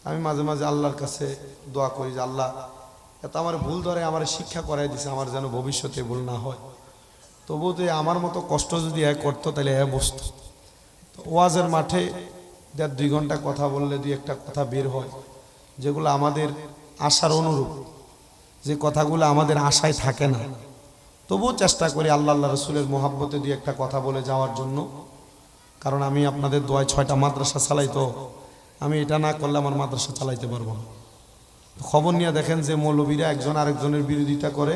আমি মাঝে মাঝে আল্লাহর কাছে দোয়া করি যে আল্লাহ এত আমার ভুল ধরে আমার শিক্ষা করাই দিছে, আমার যেন ভবিষ্যতে ভুল না হয়। তবুও তো আমার মতো কষ্ট যদি করতো তাহলে বুঝতো। ওয়াজের মাঠে 1.5-2 ঘন্টা কথা বললে 2-একটা কথা বের হয় যেগুলো আমাদের আশার অনুরূপ, যে কথাগুলো আমাদের আশায় থাকে না। তবুও চেষ্টা করি আল্লাহ রসুলের মোহাব্বতে 2-একটা কথা বলে যাওয়ার জন্য। কারণ আমি আপনাদের দোয়ায় 6টা মাদ্রাসা চালাই, তো আমি এটা না করলে আমার মাদ্রাসা চালাইতে পারবো না। খবর নিয়ে দেখেন যে মৌলবীরা একজন আরেকজনের বিরোধিতা করে,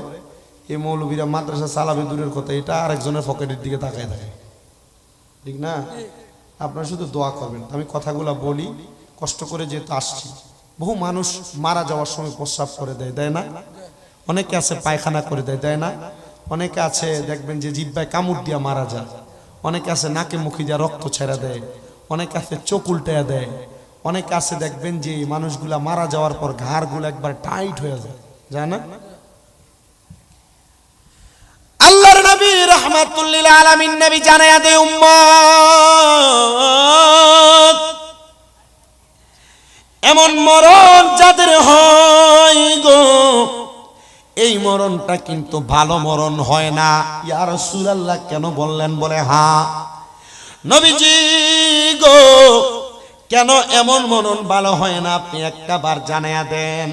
এই মৌলবীরা মাদ্রাসা চালাবে দূরের কথা, এটা আরেকজনের পকেটের দিকে তাকায় থাকে, ঠিক না? আপনারা শুধু দোয়া করবেন। আমি কথাগুলো বলি কষ্ট করে, যেহেতু আসছি। বহু মানুষ মারা যাওয়ার সময় প্রস্রাব করে দেয়, দেয় না? অনেকে আছে পায়খানা করে দেয়, দেয় না? অনেকে আছে দেখবেন যে জিহ্বায় কামড় দিয়া মারা যায়, অনেকে আছে নাকে মুখে দিয়া রক্ত ছেড়া দেয়, অনেকে আছে চোখ উল্টায়া দেয়, অনেকে আছে দেখবেন যে মানুষগুলা মারা যাওয়ার পর ঘাড়গুলো একবার টাইট হয়ে যায়, যায় না? আল্লাহর নবী রাহমাতুল লিল আলামিন নবী জানায়া দেয়, উম্মত এমন মরণ যাদের হয় গো, এই মরণটা কিন্তু ভালো মরণ হয় না। ইয়া রাসূলুল্লাহ কেন বললেন? বলে হ্যাঁ নবীজি গো, কেন এমন মরণ ভালো হয় না আপনি একটা বার জানায়া দেন।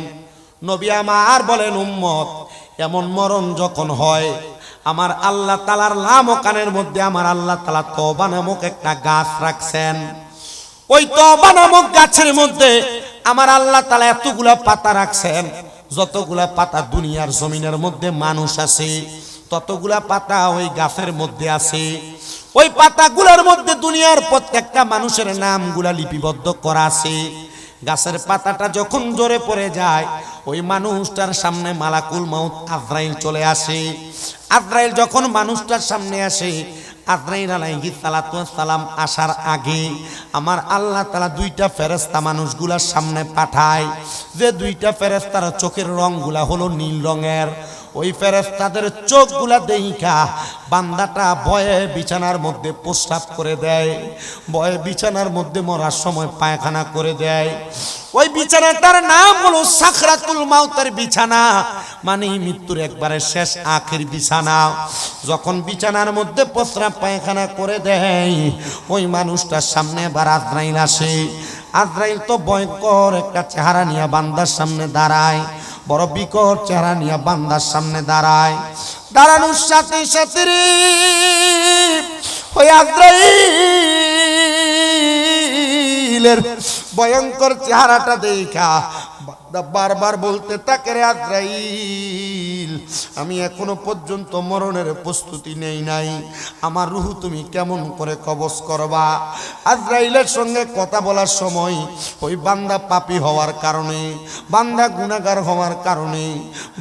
নবী আমার বলেন, উম্মত এমন মরণ যখন হয়, আমার আল্লাহ তাআলার লামকানের মধ্যে আমার আল্লাহ তাআলা তওবা নামক একটা গাছ রাখছেন। ওই তওবা নামক গাছের মধ্যে আমার আল্লাহ তাআলা এতগুলা পাতা রাখছেন, যতগুলা পাতা দুনিয়ার জমিনের মধ্যে মানুষ আছে ততগুলা পাতা ওই গাছের মধ্যে আছে। ওই পাতাগুলোর মধ্যে দুনিয়ার প্রত্যেকটা মানুষের নামগুলা লিপিবদ্ধ করা আছে। গাছের পাতাটা যখন জোরে পড়ে যায়, ওই মানুষটার সামনে মালাকুল মাউত আজরাইল চলে আসে। আজরাইল যখন মানুষটার সামনে আসে, আজরাইল আলাইহিস সালাতু ওয়াস সালাম আসার আগে আমার আল্লাহ তাআলা 2টা ফেরেশতা মানুষগুলার সামনে পাঠায়, যে 2টা ফেরেশতার চোখের রংগুলা হলো নীল রঙের। ওই ফেরেশতাদের চোখগুলা দেইখা বান্দাটা ভয়ে বিছানার মধ্যে প্রস্রাব করে দেয়, ভয়ে বিছানার মধ্যে মরার সময় পায়খানা করে দেয়। ওই বিছানাটার নাম হলো সাকরাতুল মাউতের বিছানা, মানে মৃত্যুর একবারে শেষ আখের বিছানা। যখন বিছানার মধ্যে প্রস্রাব পায়খানা করে দেয়, ওই মানুষটার সামনে এবার আজরাইল আসে। আজরাইল তো ভয়ঙ্কর একটা চেহারা নিয়ে বান্দার সামনে দাঁড়ায়, বড় বিকট চেহারা নিয়ে বান্দার সামনে দাঁড়ায়। দাঁড়ানোর সাথে সাথে ওই আজরাইল আজরাইলের ভয়ঙ্কর চেহারাটা দেখা বারবার বলতে থাকে, রে আজরাইল, আমি এখনো পর্যন্ত মরণের প্রস্তুতি নেই নাই, আমার রূহ তুমি কেমন করে কবজ করবা? আজরাইলের সঙ্গে কথা বলার সময় ওই বান্দা পাপী হওয়ার কারণে, বান্দা গুনাহগার হওয়ার কারণে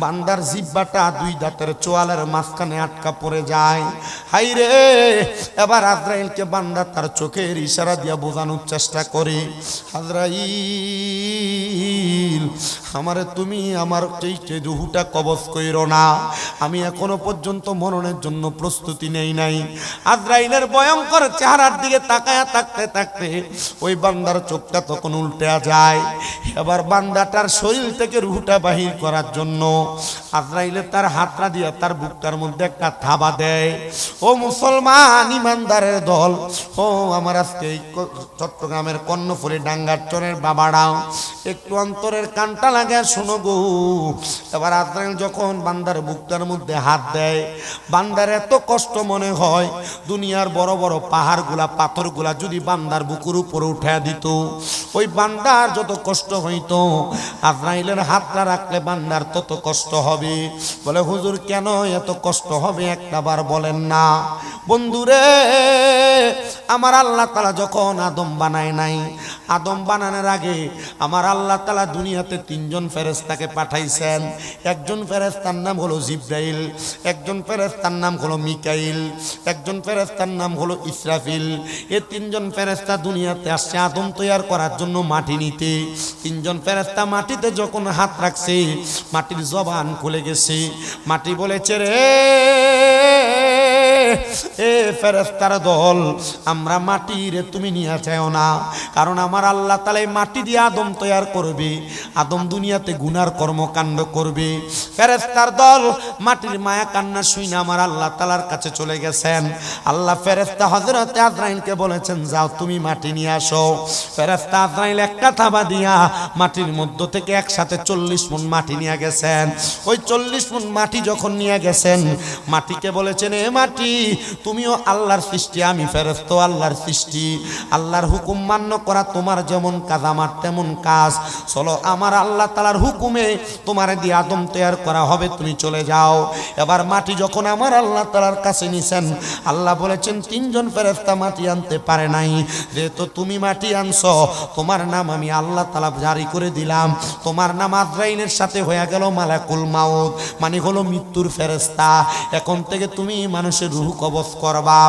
বান্দার জিহ্বাটা দুই দাঁতের চোয়ালের মাঝখানে আটকা পড়ে যায়। হাই রে, এবার আজরাইলকে বান্দা তার চোখের ইশারা দিয়া বোঝানোর চেষ্টা করে, আজরাইল, আমারে তুমি আমার এই রূহটা কবজ কইরো না, আমি এখনো পর্যন্ত মরণের জন্য প্রস্তুতি নেই নাই। আজরাইলের ভয়ঙ্কর চেহারার দিকে তাকায়া থাকতে থাকতে ওই বান্দার চোখটা তখন উল্টে যায়। এবার বান্দাটার শরীর থেকে রূহটা বাহির করার জন্য আজরাইলে তার হাতটা দিয়ে তার বুকটার মধ্যে একটা থাবা দেয়। ও মুসলমান ইমানদারের দল, ও আমার আজকে এই চট্টগ্রামের কর্ণফুলী ডাঙ্গারচরের বাবারাও, একটু অন্তরের কানটা লাগে শোনো গো। এবার আজরাইল যখন বান্দার বুকটার মধ্যে হাত দেয়, বান্দার এত কষ্ট মনে হয় দুনিয়ার বড় বড় পাহাড়গুলা পাথরগুলা যদি বান্দার বুকের উপরে উঠে দিত, ওই বান্দার যত কষ্ট হইতো আজরাইলের হাতটা রাখলে বান্দার তত কষ্ট হবে। বলে হুজুর কেন এত কষ্ট হবে একটা বার বলেন না। বন্ধুরে, আমার আল্লাহ তাআলা যখন আদম বানায় নাই, আদম বানানোর আগে আমার আল্লাহ তাআলা দুনিয়াতে তিনজন ফেরেশতাকে পাঠাইছেন। একজন ফেরেশতার নাম হলো জিবরাইল, একজন ফেরেশতার নাম হলো মিকাইল, একজন ফেরেশতার নাম হলো ইসরাফিল। এই তিনজন ফেরেশতা দুনিয়াতে আসছে আদম তৈয়ার করার জন্য মাটি নিতে। তিনজন ফেরেশতা মাটিতে যখন হাত রাখছে, মাটির জবান খুলে গেছে। মাটি বলেছে, রে এ ফেরেশতার দল, আমরা মাটি রে তুমি নিয়ে চাও না, কারণ আমার আল্লাহ তাআলা মাটি দিয়ে আদম তৈয়ার করবে, আদম দুনিয়াতে গুনার কর্মকাণ্ড করবে। ফেরেশতার দল মাটির মায়া কান্না শুনে আমার আল্লাহ তাআলার কাছে চলে গেছেন। আল্লাহ ফেরেশতা হযরত আজরাইলকে বলেছেন, যাও তুমি মাটি নিয়ে আসো। ফেরেশতা আজরাইল একটা থাবা দিয়া মাটির মধ্য থেকে একসাথে 40 মণ মাটি নিয়ে গেছেন। ওই 40 মণ মাটি যখন নিয়ে গেছেন, মাটিকে বলেছেন, এ মাটি, তুমিও আল্লাহর সৃষ্টি, আমি ফেরেশতা আল্লাহর সৃষ্টি, আল্লাহর হুকুম মান্য করা তোমার যেমন কাজ আমার তেমন কাজ, চলো আমার আল্লাহ তাআলার হুকুমে তোমারে দিয়ে আদম তৈয়ার করা হবে, তুমি চলে যাও। এবার মাটি যখন আমার আল্লাহ তাআলার কাছে নিছেন, আল্লাহ বলেছেন তিনজন ফেরেশতা মাটি আনতে পারে নাই, যেহেতু তুমি মাটি আনছো, তোমার নাম আমি আল্লাহ তাআলা জারি করে দিলাম, তোমার নাম আজরাইলের সাথে হয়ে গেল মালাকুল মাউত, মানে হলো মৃত্যুর ফেরেশতা। এখন থেকে তুমি মানুষের রূহ কবজ করবা।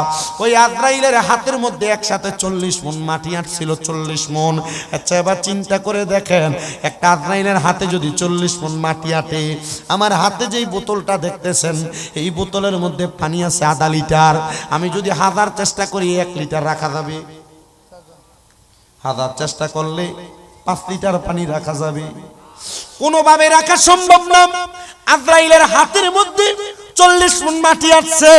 ওই আজরাইলের হাতের মধ্যে একসাথে 40 মণ মাটি আসছিল, 40 মণ। আচ্ছা এবার চিন্তা করে দেখেন, একটা আজরাইলের হাতে যদি 40 মণ মাটি আটে, আমার হাতে যেই বোতলটা দেখতেছেন, এই বোতলের মধ্যে পানি আছে আধা লিটার, আমি যদি 1000 চেষ্টা করি 1 লিটার রাখা যাবে? 1000 চেষ্টা করলে 5 লিটার পানি রাখা যাবে? কোনোভাবে রাখা সম্ভব না। আজরাইলের হাতের মধ্যে 40 মণ মাটি আছে।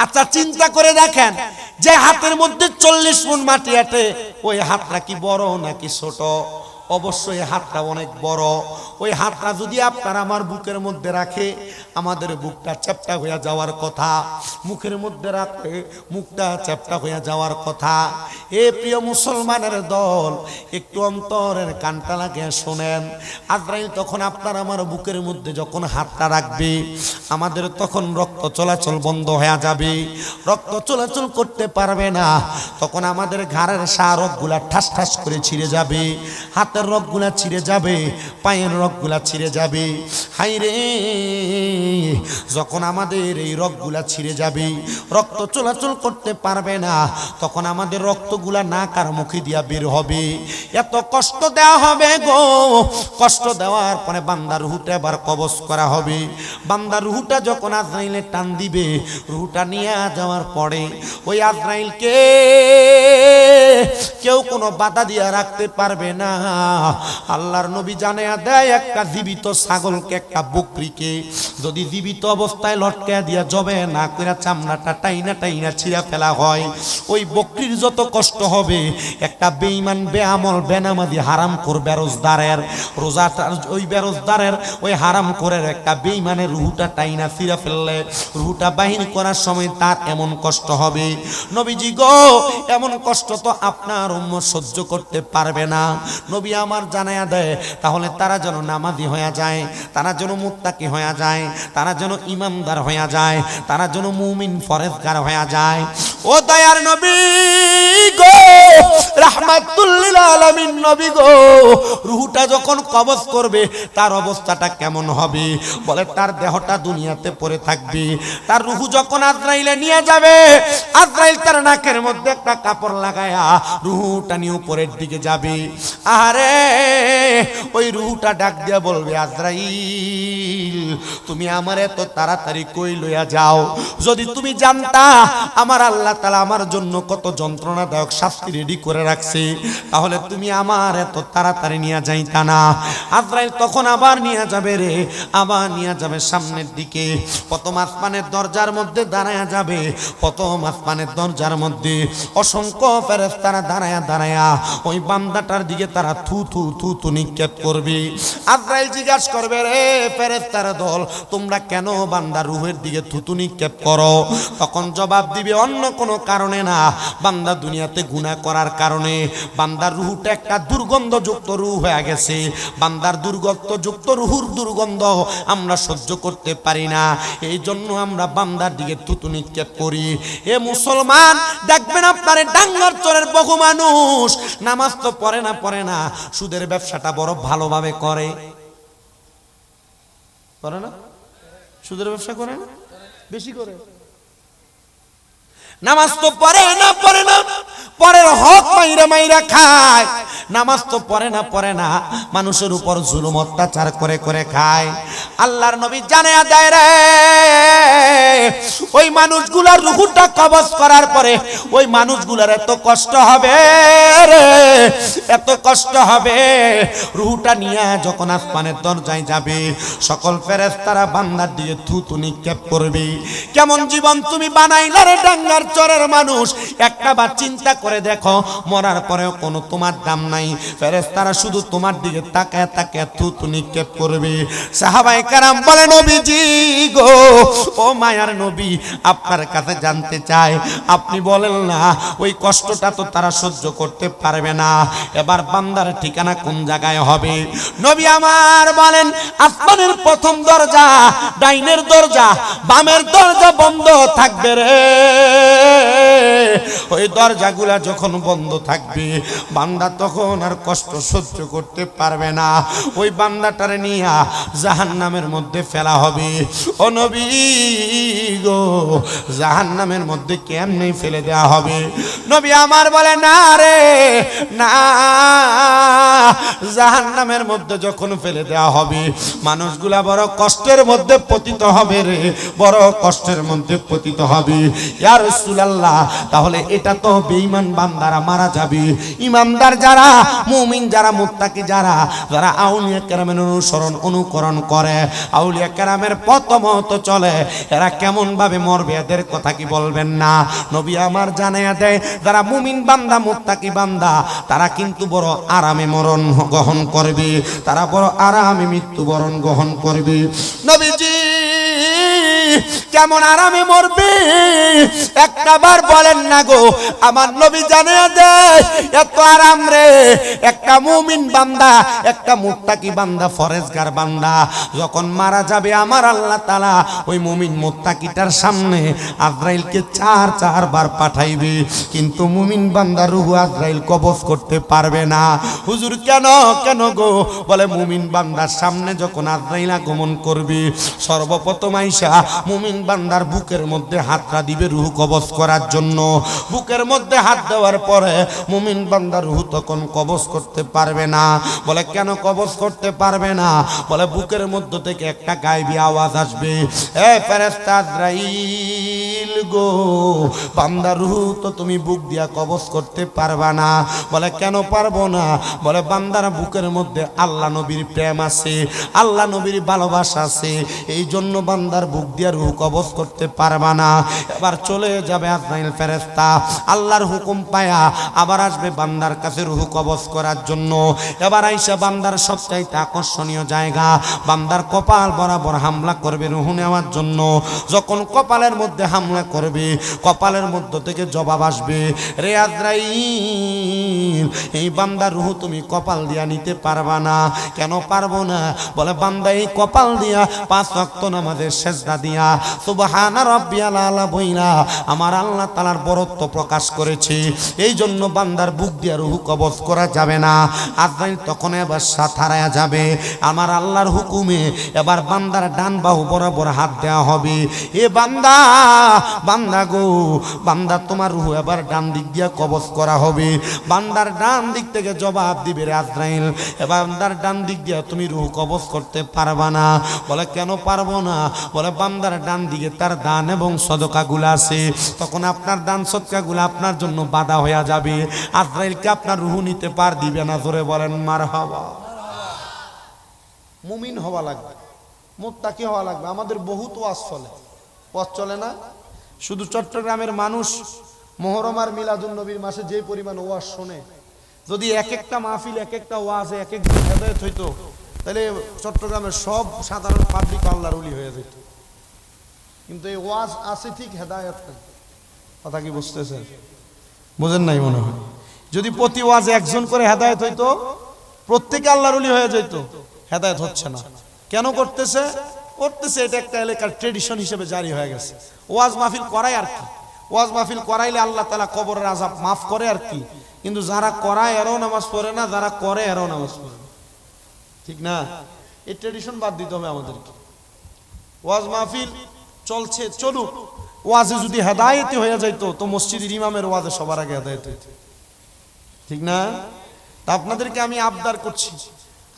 আচ্ছা চিন্তা করে দেখেন, যে হাতের মধ্যে 40 মণ মাটি আটে, ওই হাতটা কি বড় নাকি ছোট? অবশ্যই হাতটা অনেক বড়। ওই হাতটা যদি আপনার আমার বুকের মধ্যে রাখে, আমাদের বুকটা চ্যাপ্টা হয়ে যাওয়ার কথা, মুখের মধ্যে রাখলে মুখটা চ্যাপ্টা হয়ে যাওয়ার কথা। এ প্রিয় মুসলমানের দল, একটু অন্তরের কানটা লাগিয়ে শোনেন। আজরাইল তখন আপনার আমার বুকের মধ্যে যখন হাতটা রাখবে, আমাদের তখন রক্ত চলাচল বন্ধ হয়ে যাবে, রক্ত চলাচল করতে পারবে না। তখন আমাদের ঘাড়ের রগগুলা ঠাস ঠাস করে ছিঁড়ে যাবে, হাতের রগগুলা ছিঁড়ে যাবে, পায়ের রগগুলা ছিঁড়ে যাবে। হাই রে, যখন আমাদের এই রগগুলা ছিঁড়ে যাবে, রক্ত চলাচল করতে পারবে না, তখন আমাদের রক্তগুলা নাক আর মুখে দিয়া বের হবে। এত কষ্ট দেওয়া হবে গো। কষ্ট দেওয়ার পরে বান্দার রূহটা এবার কবজ করা হবে। বান্দার রূহটা যখন আজরাইলে টান দিবে, রূহটা নিয়ে যাওয়ার পরে ওই আজরাইলকে কেউ কোনো বাধা দিয়ে রাখতে পারবে না। আল্লাহর নবী জানায়া দেয়, একটা জীবিত ছাগলকে, একটা বকরিকে যদি জীবিত অবস্থায় লটকায়া দিয়া জবে না কইরা চামড়াটা টাইনা টাইনা ছিঁড়া ফেলা হয়, ওই বকরির যত কষ্ট হবে, একটা বেঈমান বেআমল বেনামাজি হারাম কর বেরোজদারের রোজাটার, ওই বেরোজদারের ওই হারাম করের একটা বেঈমানের রূহটা টাইনা ছিঁড়া ফেললে, রূহটা বাহির করার সময় তার এমন কষ্ট হবে। নবীজি গো, এমন কষ্ট তো আপনার উম্মত সহ্য করতে পারবে না। নবী আমার জানায়া দেয় তাহলে তারা যেন নামাজি হয়ে যায়, তারা যেন মুত্তাকি হয়ে যায়, তারা যেন ইমানদার হয়ে যায়, তারা যেন মুমিন ফরেজগার হয়ে যায়। ও দয়ার নবী গো, রাহমাতুল লিল আলামিন নবী গো, রূহটা যখন কবজ করবে তার অবস্থাটা কেমন হবে? বলে তার দেহটা দুনিয়াতে পড়ে থাকবে, তার রূহ যখন আজরাইলে নিয়ে যাবে, আজরাইল তার নাকের মধ্যে একটা কাপড় লাগায়া রূহটা নিয়ে উপরের দিকে যাবে। আরে ওই রূহটা ডাক দিয়া বলবে, আজরাইল তুমি আমার এত তাড়াতাড়ি কই লইয়া যাও? যদি তুমি জানতা আমার আল্লাহ তাআলা আমার জন্য কত যন্ত্রণাদায়ক শাস্তি রেডি করে রাখছে, তাহলে তুমি আমার এত তাড়াতাড়ি নিয়ে যাইতা না। আজরাইল তখন আবার নিয়ে যাবে রে, আবার নিয়ে যাবে সামনের দিকে, প্রথম আসমানের দরজার মধ্যে দাঁড়ায়া যাবে। প্রথম আসমানের দরজার মধ্যে অসংখ্য ফেরেশতারা দাঁড়ায়া দাঁড়ায়া ওই বান্দাটার দিকে তারা থু থু থু থু নিক্ষেপ করবে। আজরাইল জিজ্ঞাসা করবে, রে ফেরেশতারা দল, তোমরা কেন বান্দার রূহের দিকে থু থু নিক্ষেপ করো? তখন জবাব দিবে, অন্য কোনো কারণে না, বান্দা দুনিয়াতে গুনাহ করার কারণে বান্দার রূহটা একটা দুর্গন্ধযুক্ত রূহ হয়ে গেছে। বান্দার দুর্গন্ধযুক্ত রূহুর দুর্গন্ধ আমরা সহ্য করতে পারি না, এই জন্য আমরা বান্দার দিকে থুতু নিক্ষেপ করি। এ মুসলমান, দেখবেন আপনারে ডাঙ্গার চরের বহু মানুষ নামাজ তো পড়ে না, সুদের ব্যবসাটা বড় ভালোভাবে করে না? সুদের ব্যবসা করে না, বেশি করে। নামাজ তো পড়ে না, পরের হক মাইরা খায়। নামাজ তো পড়ে না, মানুষের উপর জুলুম অত্যাচার করে করে খায়। আল্লাহর নবী জানায়া দেয় রে, ওই মানুষগুলার রূহটা কবজ করার পরে ওই মানুষগুলার এত কষ্ট হবে রে, এত কষ্ট হবে। রূহটা নিয়ে যখন আসমানের দরজায় যাবে, সকল ফেরেশতারা বান্দার দিকে থুতু নিক্ষেপ করবে। কেমন জীবন তুমি বানাইলা রে ডাঙ্গার চরের মানুষ, একটা বার চিন্তা করে দেখো, মরার পরেও কোনো তোমার দাম নাই। ফেরেশতারা শুধু তোমার দিকে তাকায় তাকায় থুতু নিক্ষেপ করবে। সাহাবায়ে কেরাম বলে, নবীজি গো, ও মায়ার নবী, আপনার কাছে জানতে চাই, আপনি বলেন না ওই কষ্টটা তো তারা সহ্য করতে পারবে না, এবার বান্দার ঠিকানা কোন জায়গায় হবে? নবী আমার বলেন, আসমানের প্রথম দরজা, ডাইনের দরজা, বামের দরজা বন্ধ থাকবে রে। ওই দরজাগুলা যখন বন্ধ থাকবে, বান্দা তখন আর কষ্ট সহ্য করতে পারবে না। ওই বান্দাটারে নিয়ে জাহান্নামের মধ্যে ফেলা হবে। ও নবী গো, জাহান্নামের মধ্যে কেমনে ফেলে দেওয়া হবে? নবী আমার বলে, না রে না, জাহান্নামের মধ্যে যখন ফেলে দেওয়া হবে, মানুষগুলা বড় কষ্টের মধ্যে পতিত হবে রে, বড় কষ্টের মধ্যে পতিত হবে। ইয়া রাসূলুল্লাহ, তাহলে এটা তো বেঈমান বান্দারা মারা যাবে। ইমানদার যারা, মুমিন যারা, মুত্তাকি যারা, যারা আউলিয়া কেরামের অনুকরণ করে, আউলিয়া কেরামের পথ মতো চলে, এরা কেমন ভাবে মরবে এদের কথা কি বলবেন না? নবী আমার জানায়া দেয়, যারা মুমিন বান্দা, মুত্তাকি বান্দা, তারা কিন্তু বড় আরামে মরণ গ্রহণ করবে, তারা বড় আরামে মৃত্যুবরণ গ্রহণ করবে। নবীজি কেমন আরামে মরবে একটা বার বলেন না গো? আমার নবী জানিয়ে দেয়, এত আরাম রে, একটা মুমিন বান্দা, একটা মুত্তাকি বান্দা, ফরেজগার বান্দা যখন মারা যাবে, আমার আল্লাহ তাআলা ওই মুমিন মুত্তাকিটার সামনে আজরাইলকে চার বার পাঠাইবে, কিন্তু মুমিন বান্দার রূহ আজরাইল কবজ করতে পারবে না। হুজুর কেন গো? বলে, মুমিন বান্দার সামনে যখন আজরাইল আগমন করবে, সর্বপ্রথম আইসা মুমিন বান্দার বুকের মধ্যে হাতটা দিবে রূহ কবজ করার জন্য। বুকের মধ্যে হাত দেওয়ার পরে মুমিন বান্দার রূহ তখন কবজ করতে পারবে না। বলে, কেন কবজ করতে পারবে না? বলে, বুকের মধ্য থেকে একটা গায়েবী আওয়াজ আসবে, এ ফেরেশতা আজরাইল গো, বান্দার রূহ তো তুমি বুক দিয়া কবজ করতে পারবা না। বলে, কেন পারবো না? বলে, বান্দার বুকের মধ্যে আল্লাহ নবীর প্রেম আছে, আল্লাহ নবীর ভালোবাসা আছে, এই জন্য বান্দার বুক দিয়া রূহ কবজ করতে পারবা না। এবার চলে যাবে আজরাইল ফেরেশতা, আল্লাহর হুকুম পায়া আবার আসবে বান্দার কাছে রূহ কবজ করার জন্য। এবার আইসা বান্দার সবচাইতে আকর্ষণীয় জায়গা, বান্দার কপাল বরাবর হামলা করবে রূহ নেওয়ার জন্য। যখন কপালের মধ্যে হামলা করবে, কপালের মধ্য থেকে জবাব আসবে, রে আজরাইল, এই বান্দার রূহ তুমি কপাল দিয়া নিতে পারবা না। কেন পারবো না? বলে বান্দা এই কপাল দিয়া 5 ওয়াক্ত নামাজের সেজদা দিয়া সুবহানা রাব্বিয়াল আলা বইলা আমার আল্লাহ তাআলার বরত্ব প্রকাশ করেছে, এই জন্য বান্দার বুক দিয়া রূহ কবজ করা যাবে না। আজরাইল তখন এবার সাথারায়া যাবে আমার আল্লাহর হুকুমে। এবার বান্দার ডান বাহু বরাবর হাত দেওয়া হবে। এ বান্দা, বান্দা গো, বান্দা তোমার রূহ এবার ডান দিক দিয়া কবজ করা হবে। বান্দার ডান দিক থেকে জবাব দিবে রে আজরাইল, এবার বান্দার ডান দিক দিয়া তুমি রূহ কবজ করতে পারবা না। বলে কেন পারবো না? বলে বান্দার ডান দিকে তার দান এবং সদকাগুলো আছে, তখন আপনার দান সদকাগুলো আপনার জন্য বাধা হয়ে যাবে। আজরাইলকে আপনার রূহ নিতে পার দিবে না। জোরে বলেন মারহাবা। মুমিন হওয়া লাগবে, মুত্তাকি হওয়া লাগবে। আমাদের বহুত ওয়াজ চলে, পথ চলে না। শুধু চট্টগ্রামের মানুষ মুহররম আর মিলাদুন নবীর মাসে যে পরিমাণ ওয়াজ শোনে, যদি এক একটা মাহফিল এক একটা ওয়াজে এক এক দিন হেদায়েত হইতো, তাহলে চট্টগ্রামের সব সাধারণ পাবলিক আল্লাহর ওলি হয়ে যেত। কিন্তু এই ওয়াজ আছে ঠিক, হেদায়েত নেই। কথা কি বুঝতেছেন? বুঝেন নাই মনে হয়। যদি প্রতি ওয়াজে একজন করে হেদায়েত হইতো, প্রত্যেকে আল্লাহর ওলি হয়ে যেত। হেদায়েত হচ্ছে না। কেন করতেছে? করতেছে এটা একটা এলাকার ট্রেডিশন হিসেবে জারি হয়ে গেছে। ওয়াজ মাহফিল করায় আর কি, ওয়াজ মাহফিল করাইলে আল্লাহ তাআলা কবরের আযাব মাফ করে আর কি। কিন্তু যারা করায় এরাও নামাজ পড়ে না, যারা করে এরাও নামাজ পড়ে না। ঠিক না? এই ট্রেডিশন বাদ দিতে হবে আমাদেরকে। ওয়াজ মাহফিল চলছে, চলুক। ওয়াজে যদি হেদায়েত হয়ে যাইতো তো মসজিদের ইমামের ওয়াজে সবার আগে হেদায়েত হইত। ঠিক না? তা আপনাদেরকে আমি আবদার করছি,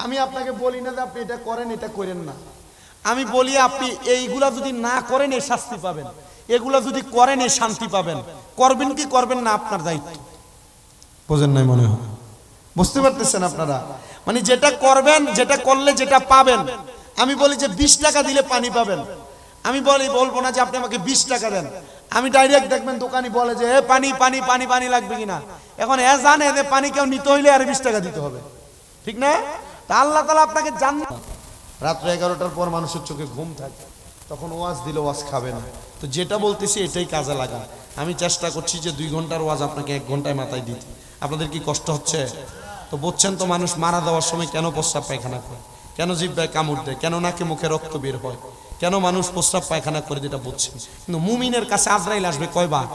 আমি আপনাকে বলি না যে আপনি এটা করেন, এটা করেন না। আমি বলি আপনি এইগুলা যদি না করেন এই শাস্তি পাবেন, এগুলা যদি করেন এই শান্তি পাবেন। করবেন কি করবেন না আপনার দায়িত্ব। বোঝেন নাই মনে হয়? বুঝতে পারতেছেন আপনারা? মানে যেটা করবেন, যেটা করলে যেটা পাবেন। আমি বলি যে 20 টাকা দিলে পানি পাবেন। আমি বলবো না যে আপনি আমাকে 20 টাকা দেন। আমি ডাইরেক্ট দেখবেন দোকানি বলে যে পানি পানি পানি পানি লাগবে কিনা। এখন এ জানে যে পানি কেউ নিতে হইলে আর 20 টাকা দিতে হবে। ঠিক না? তা আল্লাহ তাআলা আপনাকে জান্নাত। রাত্রে 11টার পর মানুষের চোখে ঘুম থাকে, তখন ওয়াজ দিলে ওয়াজ খাবে না। তো যেটা বলতেছি এটাই কাজে লাগান। আমি চেষ্টা করছি যে 2 ঘন্টার ওয়াজ আপনাকে 1 ঘন্টায় মাথায় দিতে। আপনাদের কি কষ্ট হচ্ছে? তো বুঝছেন তো মানুষ মারা যাওয়ার সময় কেন প্রস্রাব পায়খানা করে, কেন জিহ্বায় কামড় দেয়, কেন নাকে মুখে রক্ত বের হয়, কেন মানুষ প্রস্রাব পায়খানা করে, যেটা বুঝছেন। কিন্তু মুমিনের কাছে আজরাইল আসবে কয়বার?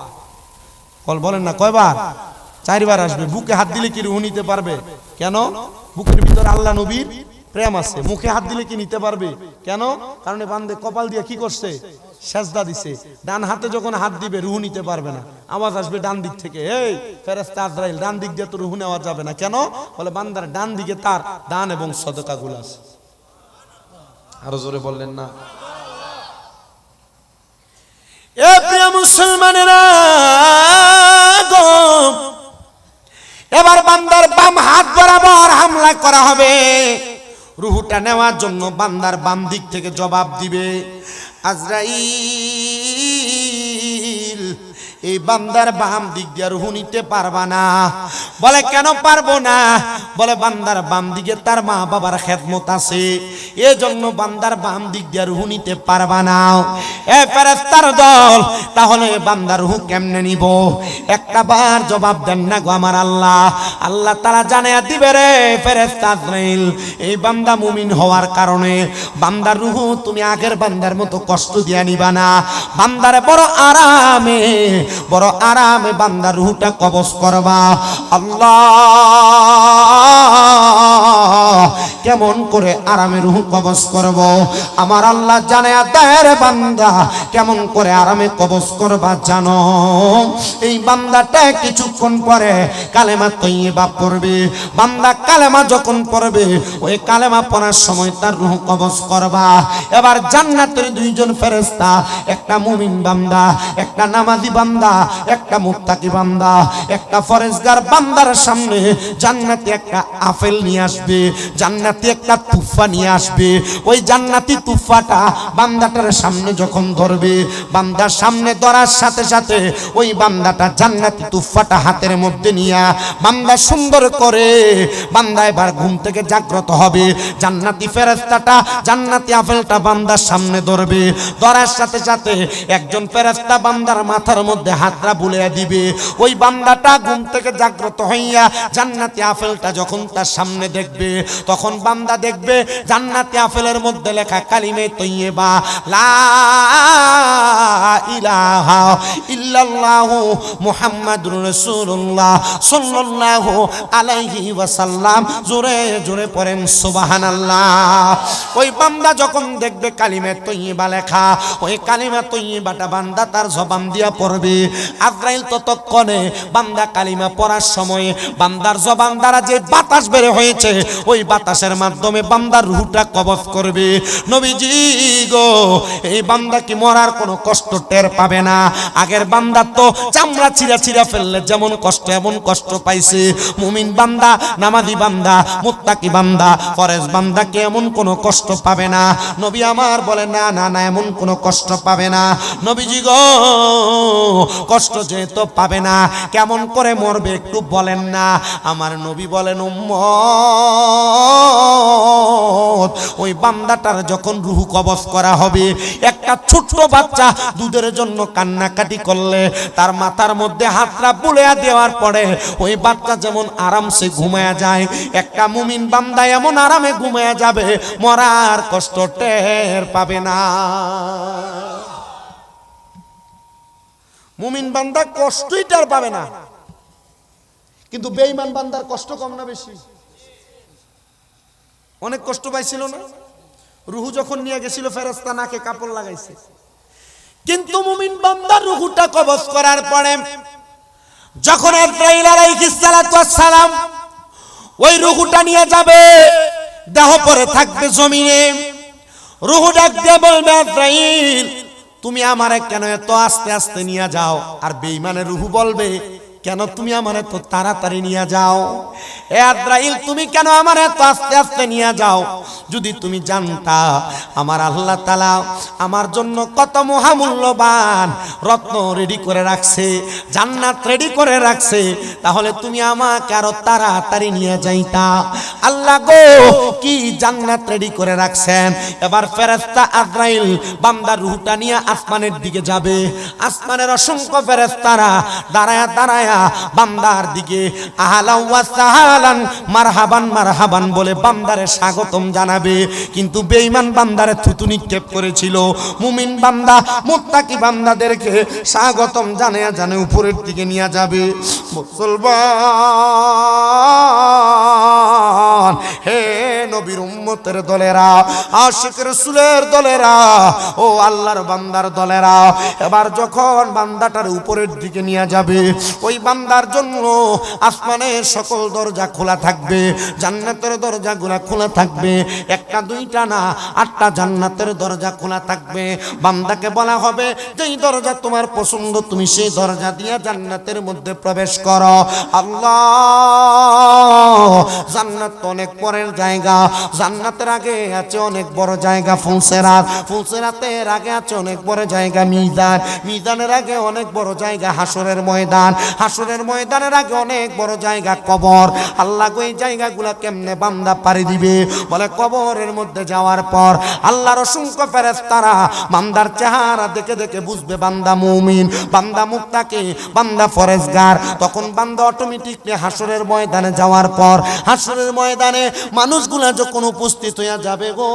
বলেন না কয়বার? 4 বার আসবে। বুকে হাত দিলে কি রূহ নিতে পারবে? কেন? বুকের ভিতর আল্লাহ নবীর প্রেম আছে। মুখে হাত দিলে কি নিতে পারবে? কেন? কারণ বান্দে কপাল দিয়ে কি করছে? সেজদা দিছে। ডান হাতে যখন হাত দিবে রূহ নিতে পারবে না। আওয়াজ আসবে ডান দিক থেকে, এই ফেরেশতা আজরাইল, ডান দিক দিয়ে তো রূহ নেওয়া যাবে না। কেন? বলে বান্দার ডান দিকে তার দান এবং সদকাগুলো আছে। আরো জোরে বললেন না? এ প্রিয় মুসলমানেরা গো, এবার বান্দার বাম হাত বরাবর হামলা করা হবে। রূহটা নেওয়ার জন্য বান্দার বাম দিক থেকে জবাব দিবে আজরাইল, এই বান্দার বাম দিক দিয়ে রূহ নিতে পারবা না। বলে কেন পারবো না? বলে বান্দার বাম দিকে তার মা বাবার খেদমত আছে, এজন্য বান্দার বাম দিক দিয়ে রূহ নিতে পারবা না। এ ফেরেশতার দল, তাহলে বান্দার রূহ কেমনে নিব? একটা বার জবাব দেন না গো আমার আল্লাহ। আল্লাহ তাআলা জানায়া দিবে, রে ফেরেশতা আজরাইল, এই বান্দা মুমিন হওয়ার কারণে বান্দার রূহ তুমি আগের বান্দার মতো কষ্ট দিয়া নিবা না। বান্দারে বড় আরামে বান্দার রূহটা কবজ করবা। আল্লাহ কেমন করে আরামে রূহ কবজ করব? আমার আল্লাহ জানায়া দেয় রে বান্দা, কেমন করে আরামে কবজ করবা জানো? এই বান্দাটা কিছুক্ষণ পরে কালেমা তৈয়বা পড়বে। বান্দা কালেমা যখন পড়বে, ওই কালেমা পড়ার সময় তার রূহ কবজ করবা। এবার জান্নাতের 2 জন ফেরেশতা, একটা মুমিন বান্দা, একটা নামাজি বান্দা, একটা মুত্তাকি বান্দা, একটা ফরেজগার বান্দার সামনে জান্নাতে একটা আপেল নিয়ে আসবে। জান্নাত জান্নাতি একটা তুফা নিয়ে আসবে। ওই জান্নাতি তুফাটা বান্দাটার সামনে যখন ধরবে, বান্দার সামনে ধরার সাথে সাথে ওই বান্দাটা জান্নাতি তুফাটা হাতের মধ্যে নিয়ে বান্দা সুন্দর করে বান্দা এবার ঘুম থেকে জাগ্রত হবে। জান্নাতি ফেরেশতাটা জান্নাতি আপেলটা বান্দার সামনে ধরবে, ধরার সাথে সাথে একজন ফেরেশতা বান্দার মাথার মধ্যে হাতটা বুলিয়ে দিবে। ওই বান্দাটা ঘুম থেকে জাগ্রত হইয়া জান্নাতি আপেলটা যখন তার সামনে দেখবে, তখন বান্দা দেখবে জান্নাতি আপেলের মধ্যে লেখা কালিমে তৈয়বা, লা ইলাহা ইল্লাল্লাহু মুহাম্মাদুর রাসূলুল্লাহ সাল্লাল্লাহু আলাইহি ওয়াসাল্লাম। জোরে জোরে পড়েন সুবহানাল্লাহ। ওই বান্দা যখন দেখবে কালিমে তৈয়বা লেখা, ওই কালিমা তৈয়বাটা বান্দা তার জবান দিয়া পড়বে। আজরাইল ততক্ষণে বান্দা কালিমা পড়ার সময় বান্দার জবান দ্বারা যে বাতাস বের হয়েছে ওই বাতাসের মাধ্যমে বান্দার রূহটা কবজ করবে। নবীজি গো, এই বান্দা কি মরার কোনো কষ্ট টের পাবে না। আগের বান্দা তো চামড়া ছিঁড়া ছিঁড়া ফেললে যেমন কষ্ট এমন কষ্ট পাইছে। মুমিন বান্দা, নামাজি বান্দা, মুত্তাকি বান্দা, ফরজ বান্দা কি এমন কোনো কষ্ট পাবে না? নবী আমার বলে না না না, এমন কোনো কষ্ট পাবে না। নবীজি গো, কষ্ট যেহেতু পাবে না, কেমন করে মরবে একটু বলেন না। আমার নবী বলেন, উম্মত, ওই বান্দাটার যখন রূহ কবজ করা হবে, একটা ছোট্ট বাচ্চা দুধের জন্য কান্নাকাটি করলে তার মাথার মধ্যে হাতটা বুলিয়ে দেওয়ার পরে ওই বাচ্চা যেমন আরামসে ঘুমায়া যায়, একটা মুমিন বান্দা এমন আরামে ঘুমায়া যাবে, মরার কষ্ট টের পাবে না। মুমিন বান্দা কষ্টই টের পাবে না, কিন্তু বেঈমান বান্দার কষ্ট কম না বেশি? অনেক কষ্ট পাইছিল না? রুহু যখন নিয়ে গেছিল ফেরেশতা নাকে কাপড় লাগাইছে, কিন্তু মুমিন বান্দার রুহুটা কবজ করার পরে যখন আজরাইল আলাইহিস সালাতু ওয়াস সালাম ওই রুহুটা নিয়ে যাবে, দেহ পরে থাকবে জমিনে, রুহু ডাক দিয়ে বলবে, আজরাইল তুমি আমারে কেন এত আস্তে আস্তে নিয়ে যাও? আর বেঈমানের রুহু বলবে, কেন তুমি আমার এত তাড়াতাড়ি নিয়ে যাও? এ আজরাইল তুমি কেন আমার এত আস্তে আস্তে নিয়ে যাও? যদি তুমি জানতা আমার আল্লাহ তাআলা আমার জন্য কত মহামূল্যবান রত্ন রেডি করে রাখছে, জান্নাত রেডি করে রাখছে, তাহলে তুমি আমাকে আরো তাড়াতাড়ি নিয়ে যাইতা। আল্লাহ গো, কি জান্নাত রেডি করে রাখছেন। এবার ফেরেশতা আজরাইল বান্দার রূহটা নিয়ে আসমানের দিকে যাবে। আসমানের অসংখ্য ফেরেশতারা দাঁড়ায়া দাঁড়ায়া বান্দার দিকে আহলান ওয়া সাহলান মারহাবান মারহাবান বলে বান্দারে স্বাগতম জানাবে। কিন্তু বেঈমান বান্দারে থুতু নিক্ষেপ করেছিল। মুমিন বান্দা, মুত্তাকি বান্দাদেরকে স্বাগতম জানায়া জানে উপরের দিকে নিয়ে যাবে। মুসলমান, হে নবীর উম্মতের দলেরা, আশিক রাসূলের দলেরা, ও আল্লাহর বান্দার দলেরা, এবার যখন বান্দাটার উপরের দিকে নিয়ে যাবে, ওই বান্দার জন্য আসমানের সকল দরজা খোলা থাকবে, জান্নাতের দরজাগুলা খোলা থাকবে। একটা দুইটা না, 8টা জান্নাতের দরজা খোলা থাকবে। বান্দাকে বলা হবে, যেই দরজা তোমার পছন্দ তুমি সেই দরজা দিয়ে জান্নাতের মধ্যে প্রবেশ করো। আল্লাহ, জান্নাত অনেক পরের জায়গা, জান্নাতের আগে আছে অনেক বড় জায়গা ফুলসেরাত, ফুলসেরাতের আগে আছে অনেক বড় জায়গা মিজান, মিজানের আগে অনেক বড় জায়গা হাসরের ময়দান, হাসরের ময়দানের আগে অনেক বড় জায়গা কবর। আল্লাহ গো, এই জায়গাগুলা কেমনে বান্দা পাড়ি দিবে? বলে কবরের মধ্যে যাওয়ার পর আল্লাহর অসংখ্য ফেরেশতারা বান্দার চেহারা দেখে দেখে বুঝবে বান্দা মুমিন, বান্দা মুত্তাকি, বান্দা ফরেজগার। তখন বান্দা অটোমেটিকলি হাসরের ময়দানে যাওয়ার পর, হাসরের ময়দানে মানুষগুলা যখন উপস্থিত হইয়া যাবে গো,